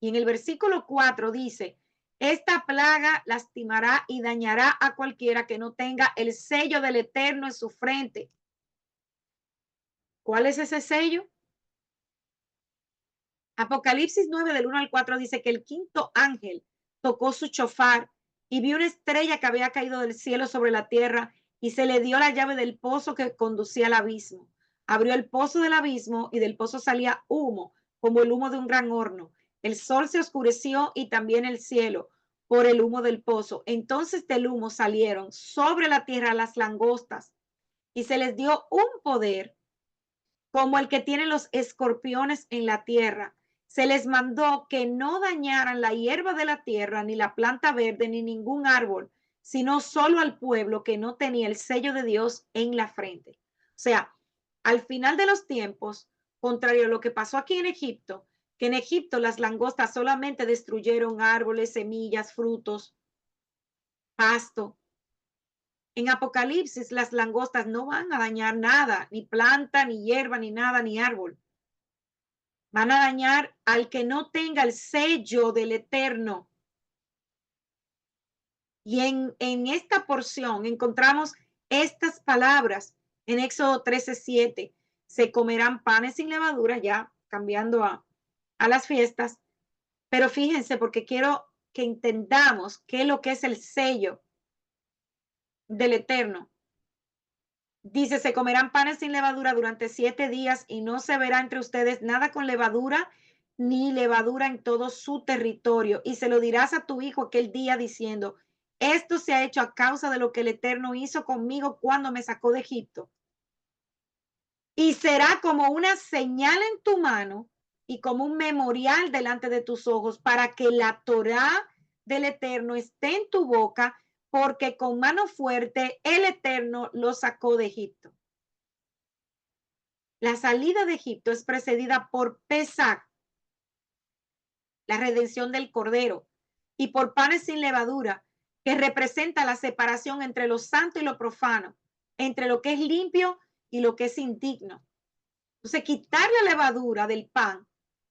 Y en el versículo 4 dice, esta plaga lastimará y dañará a cualquiera que no tenga el sello del Eterno en su frente. ¿Cuál es ese sello? Apocalipsis 9 del 1 al 4 dice que el quinto ángel tocó su chofar y vio una estrella que había caído del cielo sobre la tierra y se le dio la llave del pozo que conducía al abismo. Abrió el pozo del abismo y del pozo salía humo, como el humo de un gran horno. El sol se oscureció y también el cielo por el humo del pozo. Entonces del humo salieron sobre la tierra las langostas y se les dio un poder como el que tienen los escorpiones en la tierra. Se les mandó que no dañaran la hierba de la tierra, ni la planta verde, ni ningún árbol, sino solo al pueblo que no tenía el sello de Dios en la frente. O sea, al final de los tiempos, contrario a lo que pasó aquí en Egipto, que en Egipto las langostas solamente destruyeron árboles, semillas, frutos, pasto. En Apocalipsis, las langostas no van a dañar nada, ni planta, ni hierba, ni nada, ni árbol. Van a dañar al que no tenga el sello del Eterno. Y en esta porción encontramos estas palabras en Éxodo 13:7. Se comerán panes sin levadura, ya cambiando a las fiestas. Pero fíjense, porque quiero que entendamos qué es lo que es el sello del Eterno. Dice, se comerán panes sin levadura durante 7 días y no se verá entre ustedes nada con levadura ni levadura en todo su territorio. Y se lo dirás a tu hijo aquel día diciendo, esto se ha hecho a causa de lo que el Eterno hizo conmigo cuando me sacó de Egipto. Y será como una señal en tu mano y como un memorial delante de tus ojos para que la Torá del Eterno esté en tu boca, porque con mano fuerte el Eterno lo sacó de Egipto. La salida de Egipto es precedida por Pesach, la redención del Cordero, y por panes sin levadura, que representa la separación entre lo santo y lo profano, entre lo que es limpio y lo que es indigno. Entonces, quitar la levadura del pan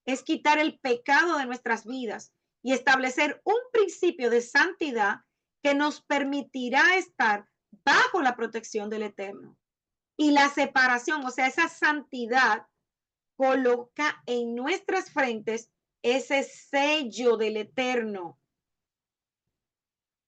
es quitar el pecado de nuestras vidas y establecer un principio de santidad que nos permitirá estar bajo la protección del Eterno. Y la separación, o sea, esa santidad coloca en nuestras frentes ese sello del Eterno.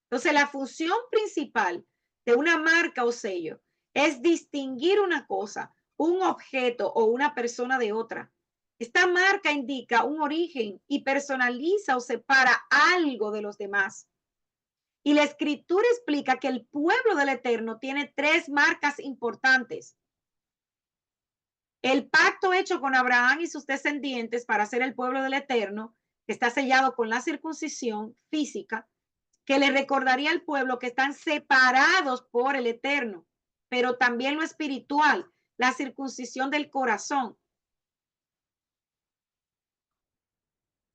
Entonces, la función principal de una marca o sello es distinguir una cosa, un objeto o una persona de otra. Esta marca indica un origen y personaliza o separa algo de los demás. Y la escritura explica que el pueblo del Eterno tiene 3 marcas importantes. El pacto hecho con Abraham y sus descendientes para ser el pueblo del Eterno, que está sellado con la circuncisión física, que le recordaría al pueblo que están separados por el Eterno, pero también lo espiritual, la circuncisión del corazón.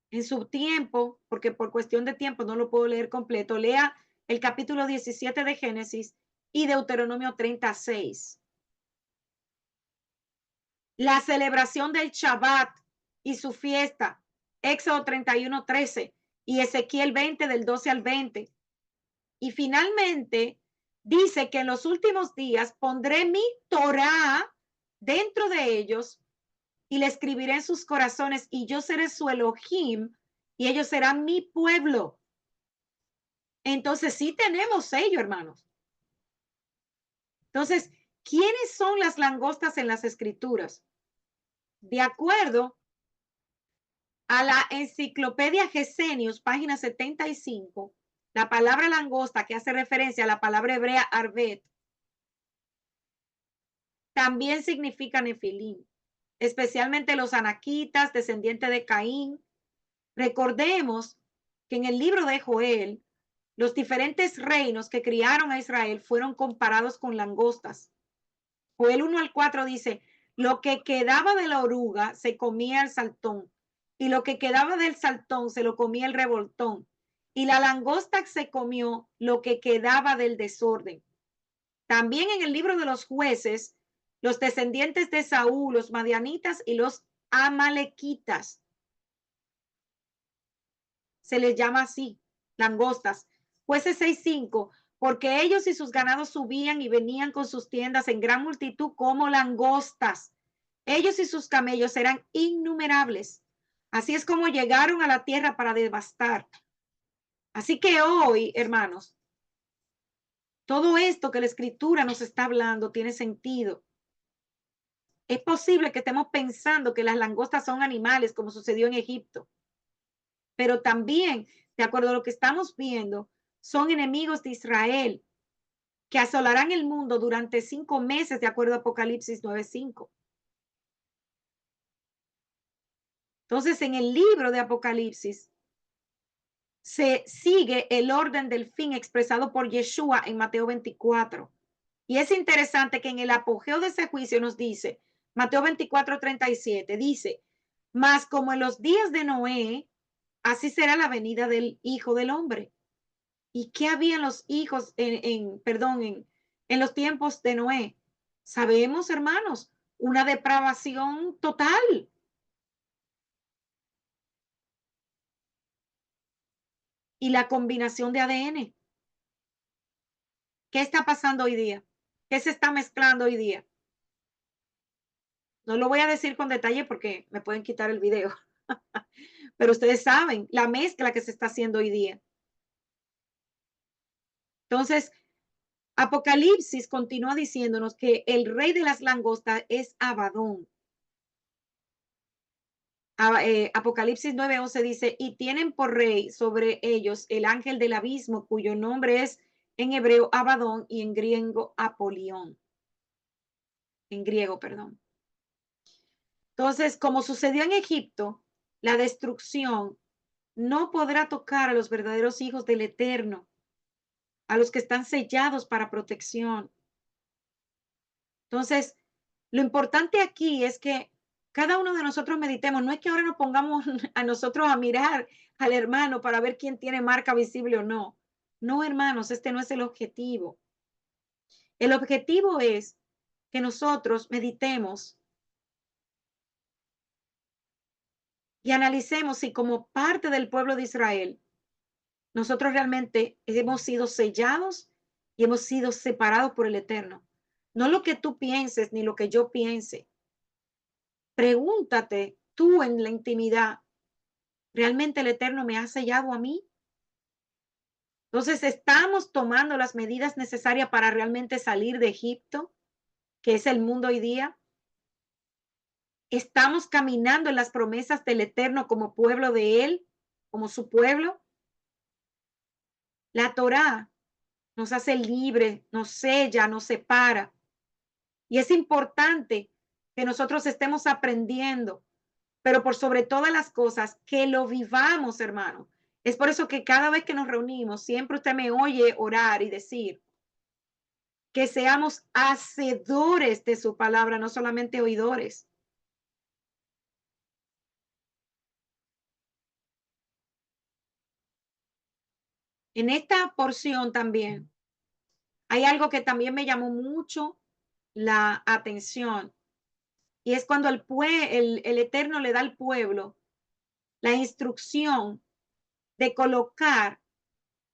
En su tiempo, porque por cuestión de tiempo no lo puedo leer completo, lea el capítulo 17 de Génesis y Deuteronomio 36. La celebración del Shabbat y su fiesta, Éxodo 31:13 y Ezequiel 20 del 12 al 20. Y finalmente dice que en los últimos días pondré mi Torá dentro de ellos y le escribiré en sus corazones y yo seré su Elohim y ellos serán mi pueblo. Entonces sí tenemos ello, hermanos. Entonces, ¿quiénes son las langostas en las escrituras? De acuerdo a la enciclopedia Gesenius, página 75, la palabra langosta, que hace referencia a la palabra hebrea arbet, también significa nefilim, especialmente los anaquitas, descendientes de Caín. Recordemos que en el libro de Joel, los diferentes reinos que criaron a Israel fueron comparados con langostas. Joel 1 al 4 dice, lo que quedaba de la oruga se comía el saltón, y lo que quedaba del saltón se lo comía el revoltón, y la langosta se comió lo que quedaba del desorden. También en el libro de los jueces, los descendientes de Saúl, los madianitas y los amalequitas, se les llama así, langostas. Jueces 6:5, porque ellos y sus ganados subían y venían con sus tiendas en gran multitud como langostas. Ellos y sus camellos eran innumerables. Así es como llegaron a la tierra para devastar. Así que hoy, hermanos, todo esto que la escritura nos está hablando tiene sentido. Es posible que estemos pensando que las langostas son animales, como sucedió en Egipto, pero también, de acuerdo a lo que estamos viendo, son enemigos de Israel que asolarán el mundo durante 5 meses, de acuerdo a Apocalipsis 9:5. Entonces, en el libro de Apocalipsis se sigue el orden del fin expresado por Yeshua en Mateo 24. Y es interesante que en el apogeo de ese juicio nos dice, Mateo 24:37, dice, mas como en los días de Noé, así será la venida del Hijo del Hombre. ¿Y qué había en los hijos, en los tiempos de Noé? Sabemos, hermanos, una depravación total. Y la combinación de ADN. ¿Qué está pasando hoy día? ¿Qué se está mezclando hoy día? No lo voy a decir con detalle porque me pueden quitar el video. Pero ustedes saben la mezcla que se está haciendo hoy día. Entonces, Apocalipsis continúa diciéndonos que el rey de las langostas es Abadón. Apocalipsis 9:11 dice, y tienen por rey sobre ellos el ángel del abismo, cuyo nombre es en hebreo Abadón y en griego Apolión. En griego, perdón. Entonces, como sucedió en Egipto, la destrucción no podrá tocar a los verdaderos hijos del Eterno, a los que están sellados para protección. Entonces, lo importante aquí es que cada uno de nosotros meditemos. No es que ahora nos pongamos a nosotros a mirar al hermano para ver quién tiene marca visible o no. No, hermanos, este no es el objetivo. El objetivo es que nosotros meditemos y analicemos si como parte del pueblo de Israel, nosotros realmente hemos sido sellados y hemos sido separados por el Eterno. No lo que tú pienses ni lo que yo piense. Pregúntate tú en la intimidad, ¿realmente el Eterno me ha sellado a mí? Entonces, ¿estamos tomando las medidas necesarias para realmente salir de Egipto, que es el mundo hoy día? ¿Estamos caminando en las promesas del Eterno como pueblo de Él, como su pueblo? La Torá nos hace libre, nos sella, nos separa. Y es importante que nosotros estemos aprendiendo, pero por sobre todas las cosas, que lo vivamos, hermano. Es por eso que cada vez que nos reunimos, siempre usted me oye orar y decir que seamos hacedores de su palabra, no solamente oidores. En esta porción también hay algo que también me llamó mucho la atención y es cuando el Eterno le da al pueblo la instrucción de colocar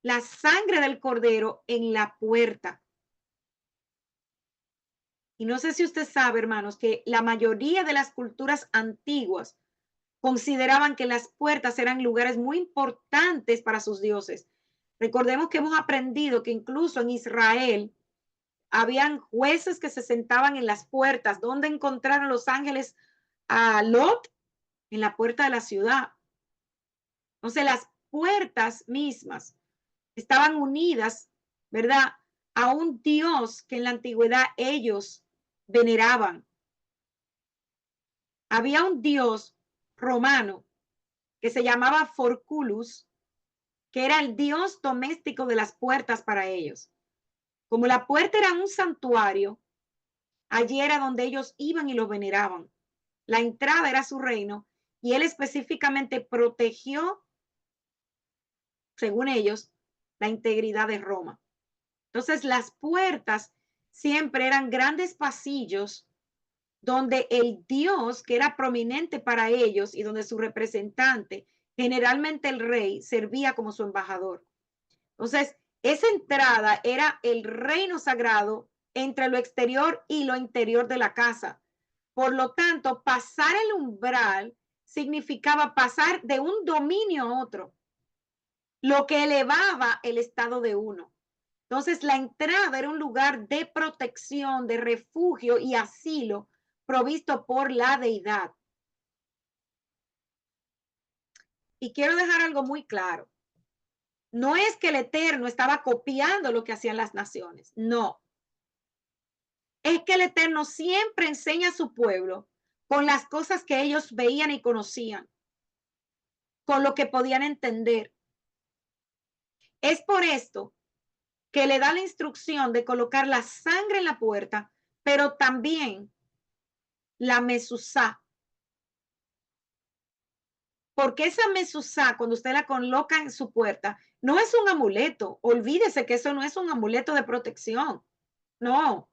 la sangre del cordero en la puerta. Y no sé si usted sabe, hermanos, que la mayoría de las culturas antiguas consideraban que las puertas eran lugares muy importantes para sus dioses. Recordemos que hemos aprendido que incluso en Israel habían jueces que se sentaban en las puertas, donde encontraron los ángeles a Lot en la puerta de la ciudad. Entonces las puertas mismas estaban unidas, ¿verdad? A un Dios que en la antigüedad ellos veneraban. Había un Dios romano que se llamaba Forculus, que era el Dios doméstico de las puertas para ellos. Como la puerta era un santuario, allí era donde ellos iban y lo veneraban. La entrada era su reino y él específicamente protegió, según ellos, la integridad de Roma. Entonces las puertas siempre eran grandes pasillos donde el Dios que era prominente para ellos y donde su representante, generalmente el rey, servía como su embajador. Entonces, esa entrada era el reino sagrado entre lo exterior y lo interior de la casa. Por lo tanto, pasar el umbral significaba pasar de un dominio a otro, lo que elevaba el estado de uno. Entonces, la entrada era un lugar de protección, de refugio y asilo provisto por la deidad. Y quiero dejar algo muy claro. No es que el Eterno estaba copiando lo que hacían las naciones, no. Es que el Eterno siempre enseña a su pueblo con las cosas que ellos veían y conocían, con lo que podían entender. Es por esto que le da la instrucción de colocar la sangre en la puerta, pero también la mezuzá. Porque esa mezuzá, cuando usted la coloca en su puerta, no es un amuleto. Olvídese que eso no es un amuleto de protección. No.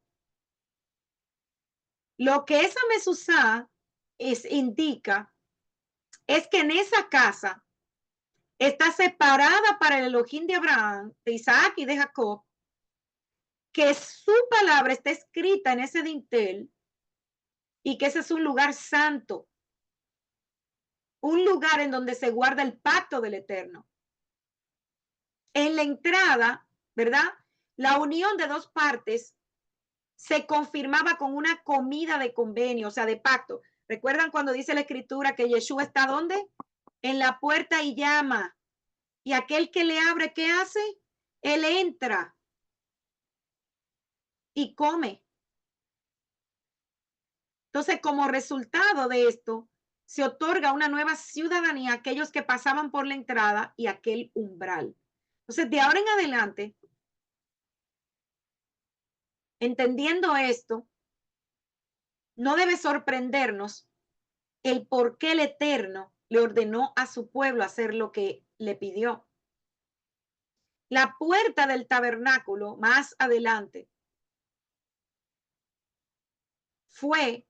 Lo que esa mezuzá indica es que en esa casa está separada para el Elohim de Abraham, de Isaac y de Jacob, que su palabra está escrita en ese dintel y que ese es un lugar santo, un lugar en donde se guarda el pacto del Eterno. En la entrada, ¿verdad? La unión de dos partes se confirmaba con una comida de convenio, o sea, de pacto. ¿Recuerdan cuando dice la escritura que Yeshua está dónde? En la puerta y llama. Y aquel que le abre, ¿qué hace? Él entra y come. Entonces, como resultado de esto, se otorga una nueva ciudadanía a aquellos que pasaban por la entrada y aquel umbral. Entonces, de ahora en adelante, entendiendo esto, no debe sorprendernos el por qué el Eterno le ordenó a su pueblo hacer lo que le pidió. La puerta del tabernáculo, más adelante, fue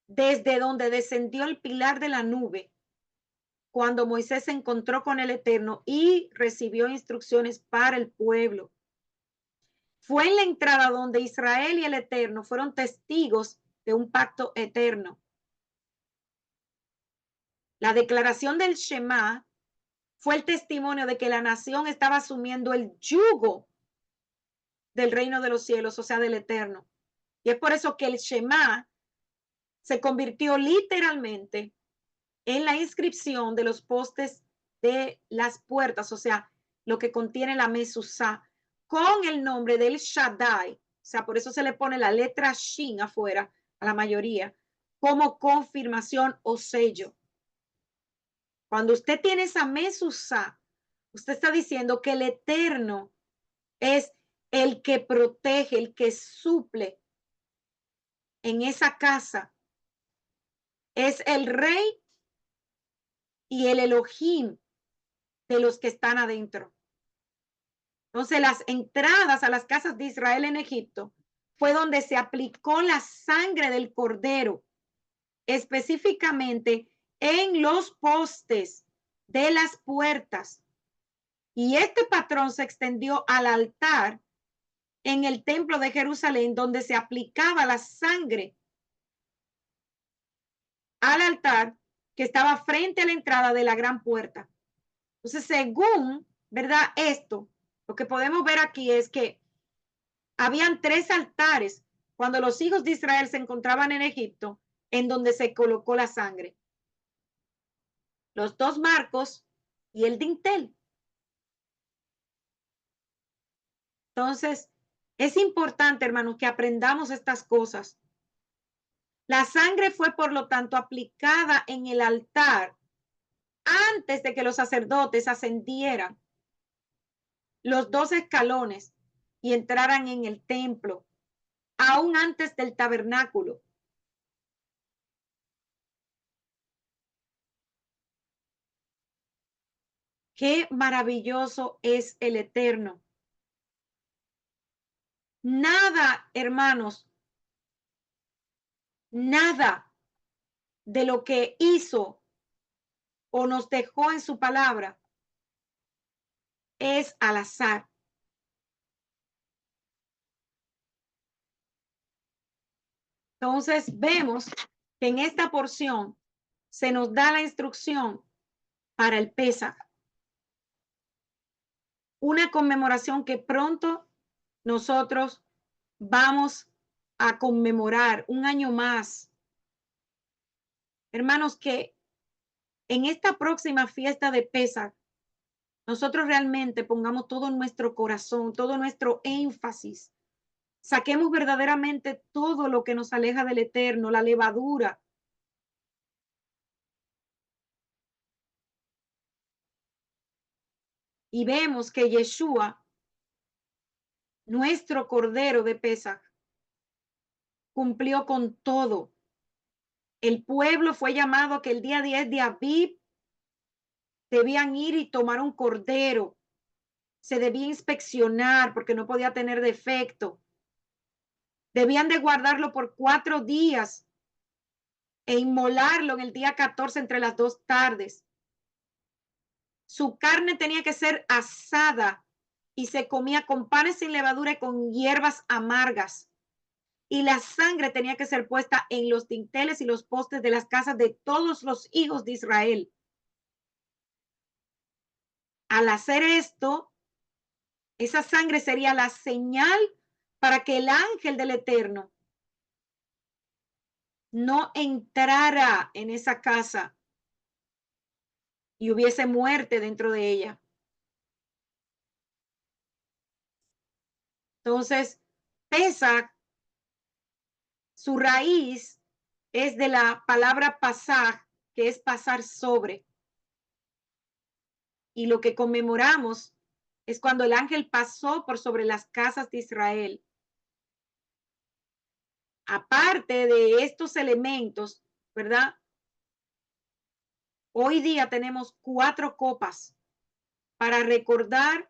desde donde descendió el pilar de la nube cuando Moisés se encontró con el Eterno y recibió instrucciones para el pueblo. Fue en la entrada donde Israel y el Eterno fueron testigos de un pacto eterno. La declaración del Shema fue el testimonio de que la nación estaba asumiendo el yugo del reino de los cielos, o sea, del Eterno. Y es por eso que el Shema se convirtió literalmente en la inscripción de los postes de las puertas, o sea, lo que contiene la mezuzá, con el nombre del Shaddai, o sea, por eso se le pone la letra Shin afuera a la mayoría, como confirmación o sello. Cuando usted tiene esa mezuzá, usted está diciendo que el Eterno es el que protege, el que suple en esa casa. Es el rey y el Elohim de los que están adentro. Entonces, las entradas a las casas de Israel en Egipto fue donde se aplicó la sangre del cordero, específicamente en los postes de las puertas. Y este patrón se extendió al altar en el templo de Jerusalén, donde se aplicaba la sangre al altar que estaba frente a la entrada de la gran puerta. Entonces, según, ¿verdad? Esto, lo que podemos ver aquí es que habían 3 altares cuando los hijos de Israel se encontraban en Egipto, en donde se colocó la sangre. Los 2 marcos y el dintel. Entonces, es importante, hermanos, que aprendamos estas cosas. La sangre fue, por lo tanto, aplicada en el altar antes de que los sacerdotes ascendieran los 2 escalones y entraran en el templo, aún antes del tabernáculo. Qué maravilloso es el Eterno. Nada, hermanos, nada de lo que hizo o nos dejó en su palabra es al azar. Entonces vemos que en esta porción se nos da la instrucción para el Pesaj, una conmemoración que pronto nosotros vamos a conmemorar un año más. Hermanos, que en esta próxima fiesta de Pesaj nosotros realmente pongamos todo nuestro corazón, todo nuestro énfasis, saquemos verdaderamente todo lo que nos aleja del Eterno, la levadura. Y vemos que Yeshua, nuestro Cordero de Pesaj, cumplió con todo. El pueblo fue llamado que el día 10 de Aviv debían ir y tomar un cordero. Se debía inspeccionar porque no podía tener defecto. Debían de guardarlo por 4 días e inmolarlo en el día 14 entre las 2 tardes. Su carne tenía que ser asada y se comía con panes sin levadura y con hierbas amargas. Y la sangre tenía que ser puesta en los dinteles y los postes de las casas de todos los hijos de Israel. Al hacer esto, Esa sangre sería la señal para que el ángel del Eterno no entrara en esa casa y hubiese muerte dentro de ella. Entonces, Pesach, su raíz es de la palabra pasaj, que es pasar sobre. Y lo que conmemoramos es cuando el ángel pasó por sobre las casas de Israel. Aparte de estos elementos, ¿verdad? Hoy día tenemos 4 copas para recordar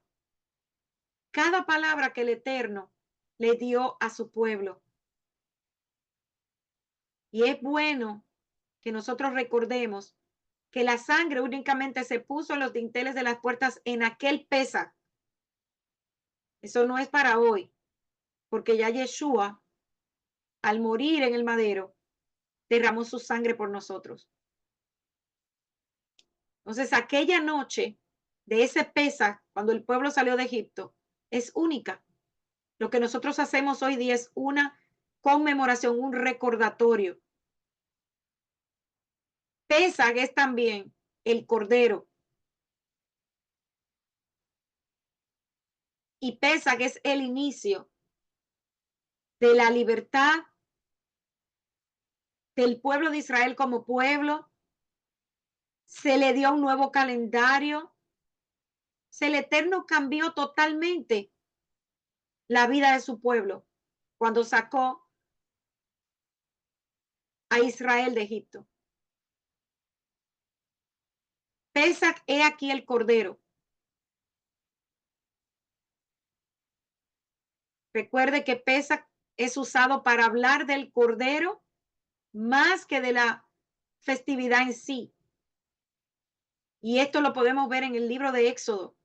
cada palabra que el Eterno le dio a su pueblo. Y es bueno que nosotros recordemos que la sangre únicamente se puso en los dinteles de las puertas en aquel Pesaj. Eso no es para hoy, porque ya Yeshua, al morir en el madero, derramó su sangre por nosotros. Entonces, aquella noche de ese Pesaj, cuando el pueblo salió de Egipto, es única. Lo que nosotros hacemos hoy día es una conmemoración, un recordatorio. Pesaj es también el Cordero. Y Pesaj es el inicio de la libertad del pueblo de Israel como pueblo. Se le dio un nuevo calendario. El Eterno cambió totalmente la vida de su pueblo cuando sacó a Israel de Egipto. Pesaj, he aquí el Cordero. Recuerde que Pesaj es usado para hablar del Cordero más que de la festividad en sí. Y esto lo podemos ver en el libro de Éxodo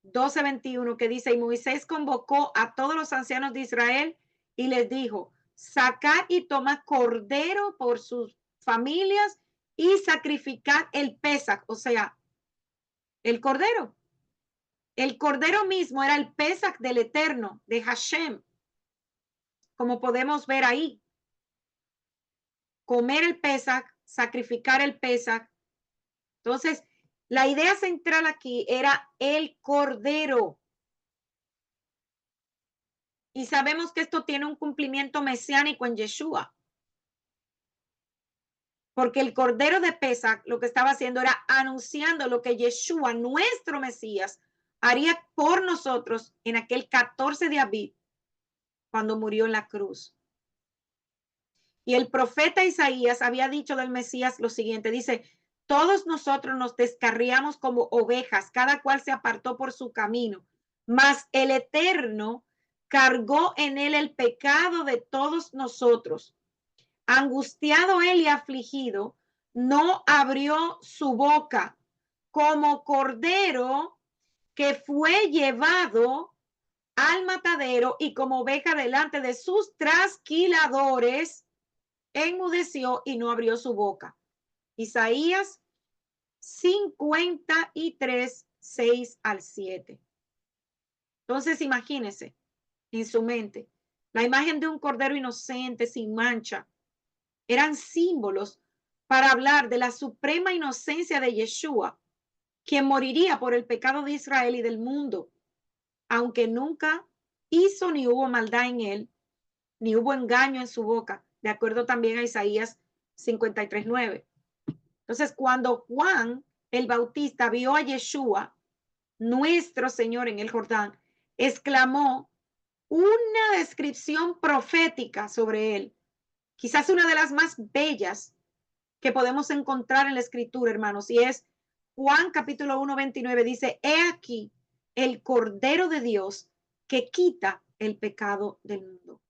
12:21, que dice: y Moisés convocó a todos los ancianos de Israel y les dijo: sacad y tomad cordero por sus familias y sacrificad el Pesaj, o sea, el cordero. El cordero mismo era el Pesaj del Eterno, de Hashem, como podemos ver ahí. Comer el Pesaj, sacrificar el Pesaj. Entonces, la idea central aquí era el cordero. Y sabemos que esto tiene un cumplimiento mesiánico en Yeshua. Porque el cordero de Pesaj lo que estaba haciendo era anunciando lo que Yeshua, nuestro Mesías, haría por nosotros en aquel 14 de Abib, cuando murió en la cruz. Y el profeta Isaías había dicho del Mesías lo siguiente, dice: todos nosotros nos descarriamos como ovejas, cada cual se apartó por su camino, mas el Eterno cargó en él el pecado de todos nosotros. Angustiado él y afligido, no abrió su boca, como cordero que fue llevado al matadero, y como oveja delante de sus trasquiladores, enmudeció y no abrió su boca. Isaías 53, 6 al 7. Entonces, imagínense en su mente la imagen de un cordero inocente, sin mancha. Eran símbolos para hablar de la suprema inocencia de Yeshua, quien moriría por el pecado de Israel y del mundo, aunque nunca hizo ni hubo maldad en él, ni hubo engaño en su boca, de acuerdo también a Isaías 53, 9. Entonces, cuando Juan el Bautista vio a Yeshua, nuestro Señor, en el Jordán, exclamó una descripción profética sobre él, quizás una de las más bellas que podemos encontrar en la escritura, hermanos, y es Juan capítulo 1:29, dice: he aquí el Cordero de Dios que quita el pecado del mundo.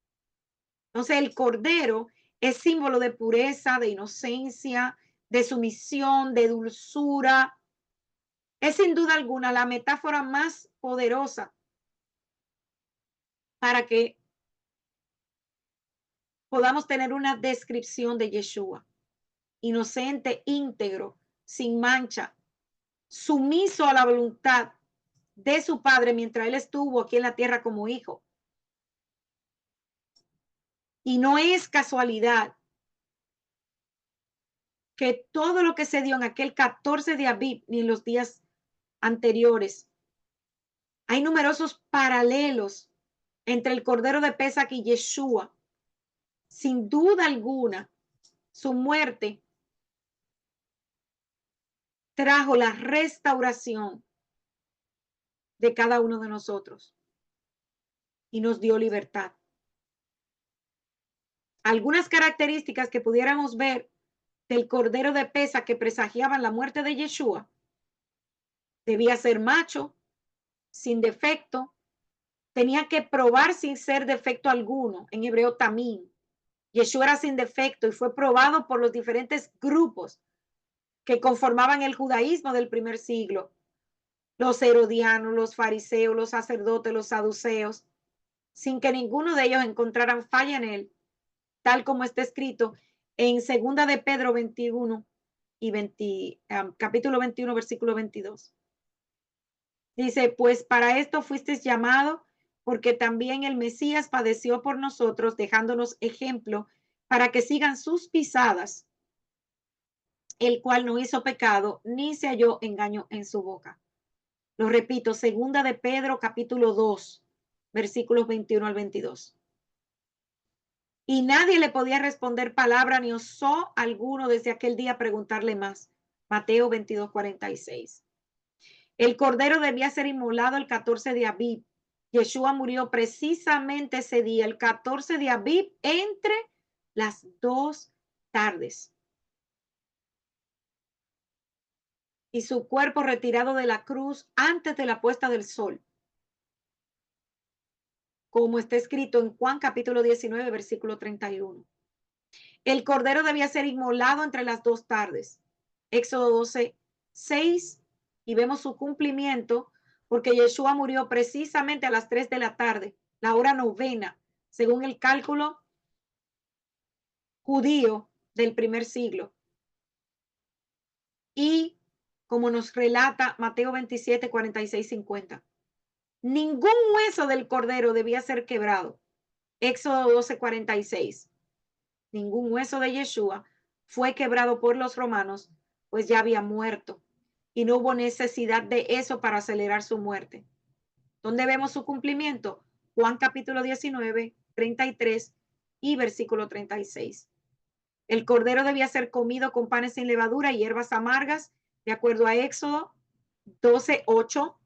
Entonces, el Cordero es símbolo de pureza, de inocencia, de sumisión, de dulzura. Es sin duda alguna la metáfora más poderosa para que podamos tener una descripción de Yeshua: inocente, íntegro, sin mancha, sumiso a la voluntad de su padre mientras él estuvo aquí en la tierra como hijo. Y no es casualidad que todo lo que se dio en aquel 14 de Abib ni en los días anteriores, hay numerosos paralelos entre el Cordero de Pesach y Yeshua. Sin duda alguna, su muerte trajo la restauración de cada uno de nosotros y nos dio libertad. Algunas características que pudiéramos ver del Cordero de Pesach que presagiaban la muerte de Yeshua: debía ser macho, sin defecto, tenía que probar sin ser defecto alguno, en hebreo tamín. Yeshua era sin defecto y fue probado por los diferentes grupos que conformaban el judaísmo del primer siglo: los herodianos, los fariseos, los sacerdotes, los saduceos, sin que ninguno de ellos encontraran falla en él, tal como está escrito en segunda de Pedro 21 y capítulo 21, versículo 22. Dice: pues para esto fuisteis llamado, porque también el Mesías padeció por nosotros, dejándonos ejemplo para que sigan sus pisadas, el cual no hizo pecado, ni se halló engaño en su boca. Lo repito, segunda de Pedro, capítulo 2, versículos 21 al 22. Y nadie le podía responder palabra ni osó alguno desde aquel día preguntarle más. Mateo 22, 46. El cordero debía ser inmolado el 14 de Abib. Yeshua murió precisamente ese día, el 14 de Abib, entre las 2 tardes. Y su cuerpo retirado de la cruz antes de la puesta del sol, como está escrito en Juan capítulo 19, versículo 31. El cordero debía ser inmolado entre las 2 tardes. Éxodo 12, 6, y vemos su cumplimiento porque Yeshua murió precisamente a las 3 de la tarde, la hora novena, según el cálculo judío del primer siglo. Y como nos relata Mateo 27, 46, 50. Ningún hueso del cordero debía ser quebrado. Éxodo 12, 46. Ningún hueso de Yeshua fue quebrado por los romanos, pues ya había muerto y no hubo necesidad de eso para acelerar su muerte. ¿Dónde vemos su cumplimiento? Juan capítulo 19, 33 y versículo 36. El cordero debía ser comido con panes sin levadura y hierbas amargas, de acuerdo a Éxodo 12, 8.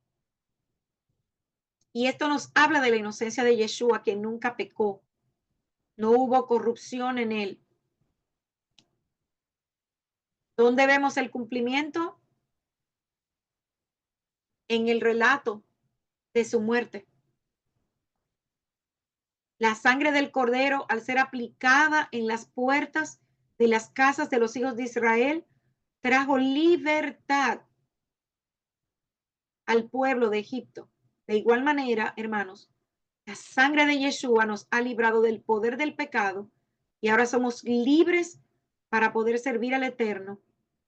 Y esto nos habla de la inocencia de Yeshua, que nunca pecó. No hubo corrupción en él. ¿Dónde vemos el cumplimiento? En el relato de su muerte. La sangre del cordero, al ser aplicada en las puertas de las casas de los hijos de Israel, trajo libertad al pueblo de Egipto. De igual manera, hermanos, la sangre de Yeshua nos ha librado del poder del pecado y ahora somos libres para poder servir al Eterno.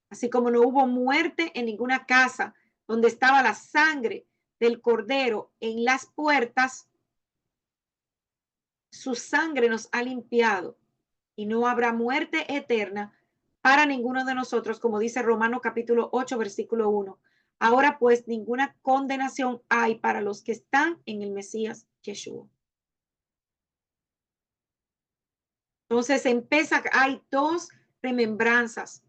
Así como no hubo muerte en ninguna casa donde estaba la sangre del cordero en las puertas, su sangre nos ha limpiado y no habrá muerte eterna para ninguno de nosotros, como dice Romanos capítulo 8, versículo 1. Ahora pues ninguna condenación hay para los que están en el Mesías Yeshua. Entonces en Pesach hay 2 remembranzas.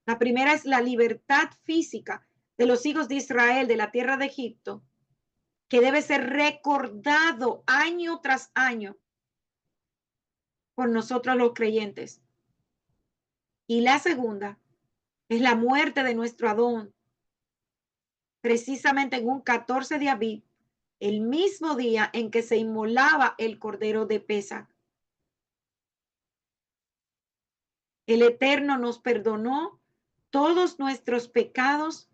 La primera es la libertad física de los hijos de Israel de la tierra de Egipto, que debe ser recordado año tras año por nosotros los creyentes. Y la segunda es la muerte de nuestro Adón, precisamente en un 14 de Abib, el mismo día en que se inmolaba el cordero de Pesach. El Eterno nos perdonó todos nuestros pecados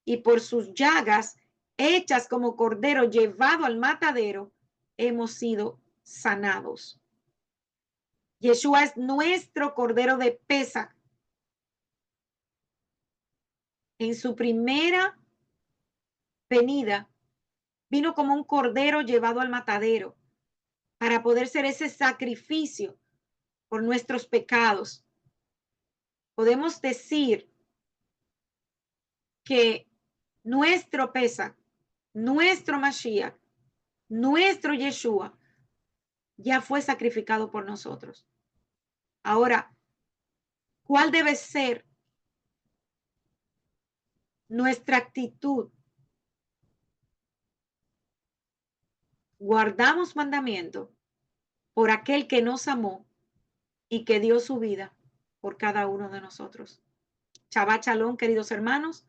y por sus llagas hechas como cordero llevado al matadero, hemos sido sanados. Yeshua es nuestro cordero de Pesach. En su primera venida, vino como un cordero llevado al matadero para poder ser ese sacrificio por nuestros pecados. Podemos decir que nuestro Pesach, nuestro Mashiach, nuestro Yeshua ya fue sacrificado por nosotros. Ahora, ¿cuál debe ser nuestra actitud? Guardamos mandamiento por aquel que nos amó y que dio su vida por cada uno de nosotros. Shabbat Shalom, queridos hermanos.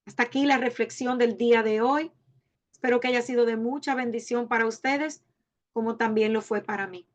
Hasta aquí la reflexión del día de hoy. Espero que haya sido de mucha bendición para ustedes, como también lo fue para mí.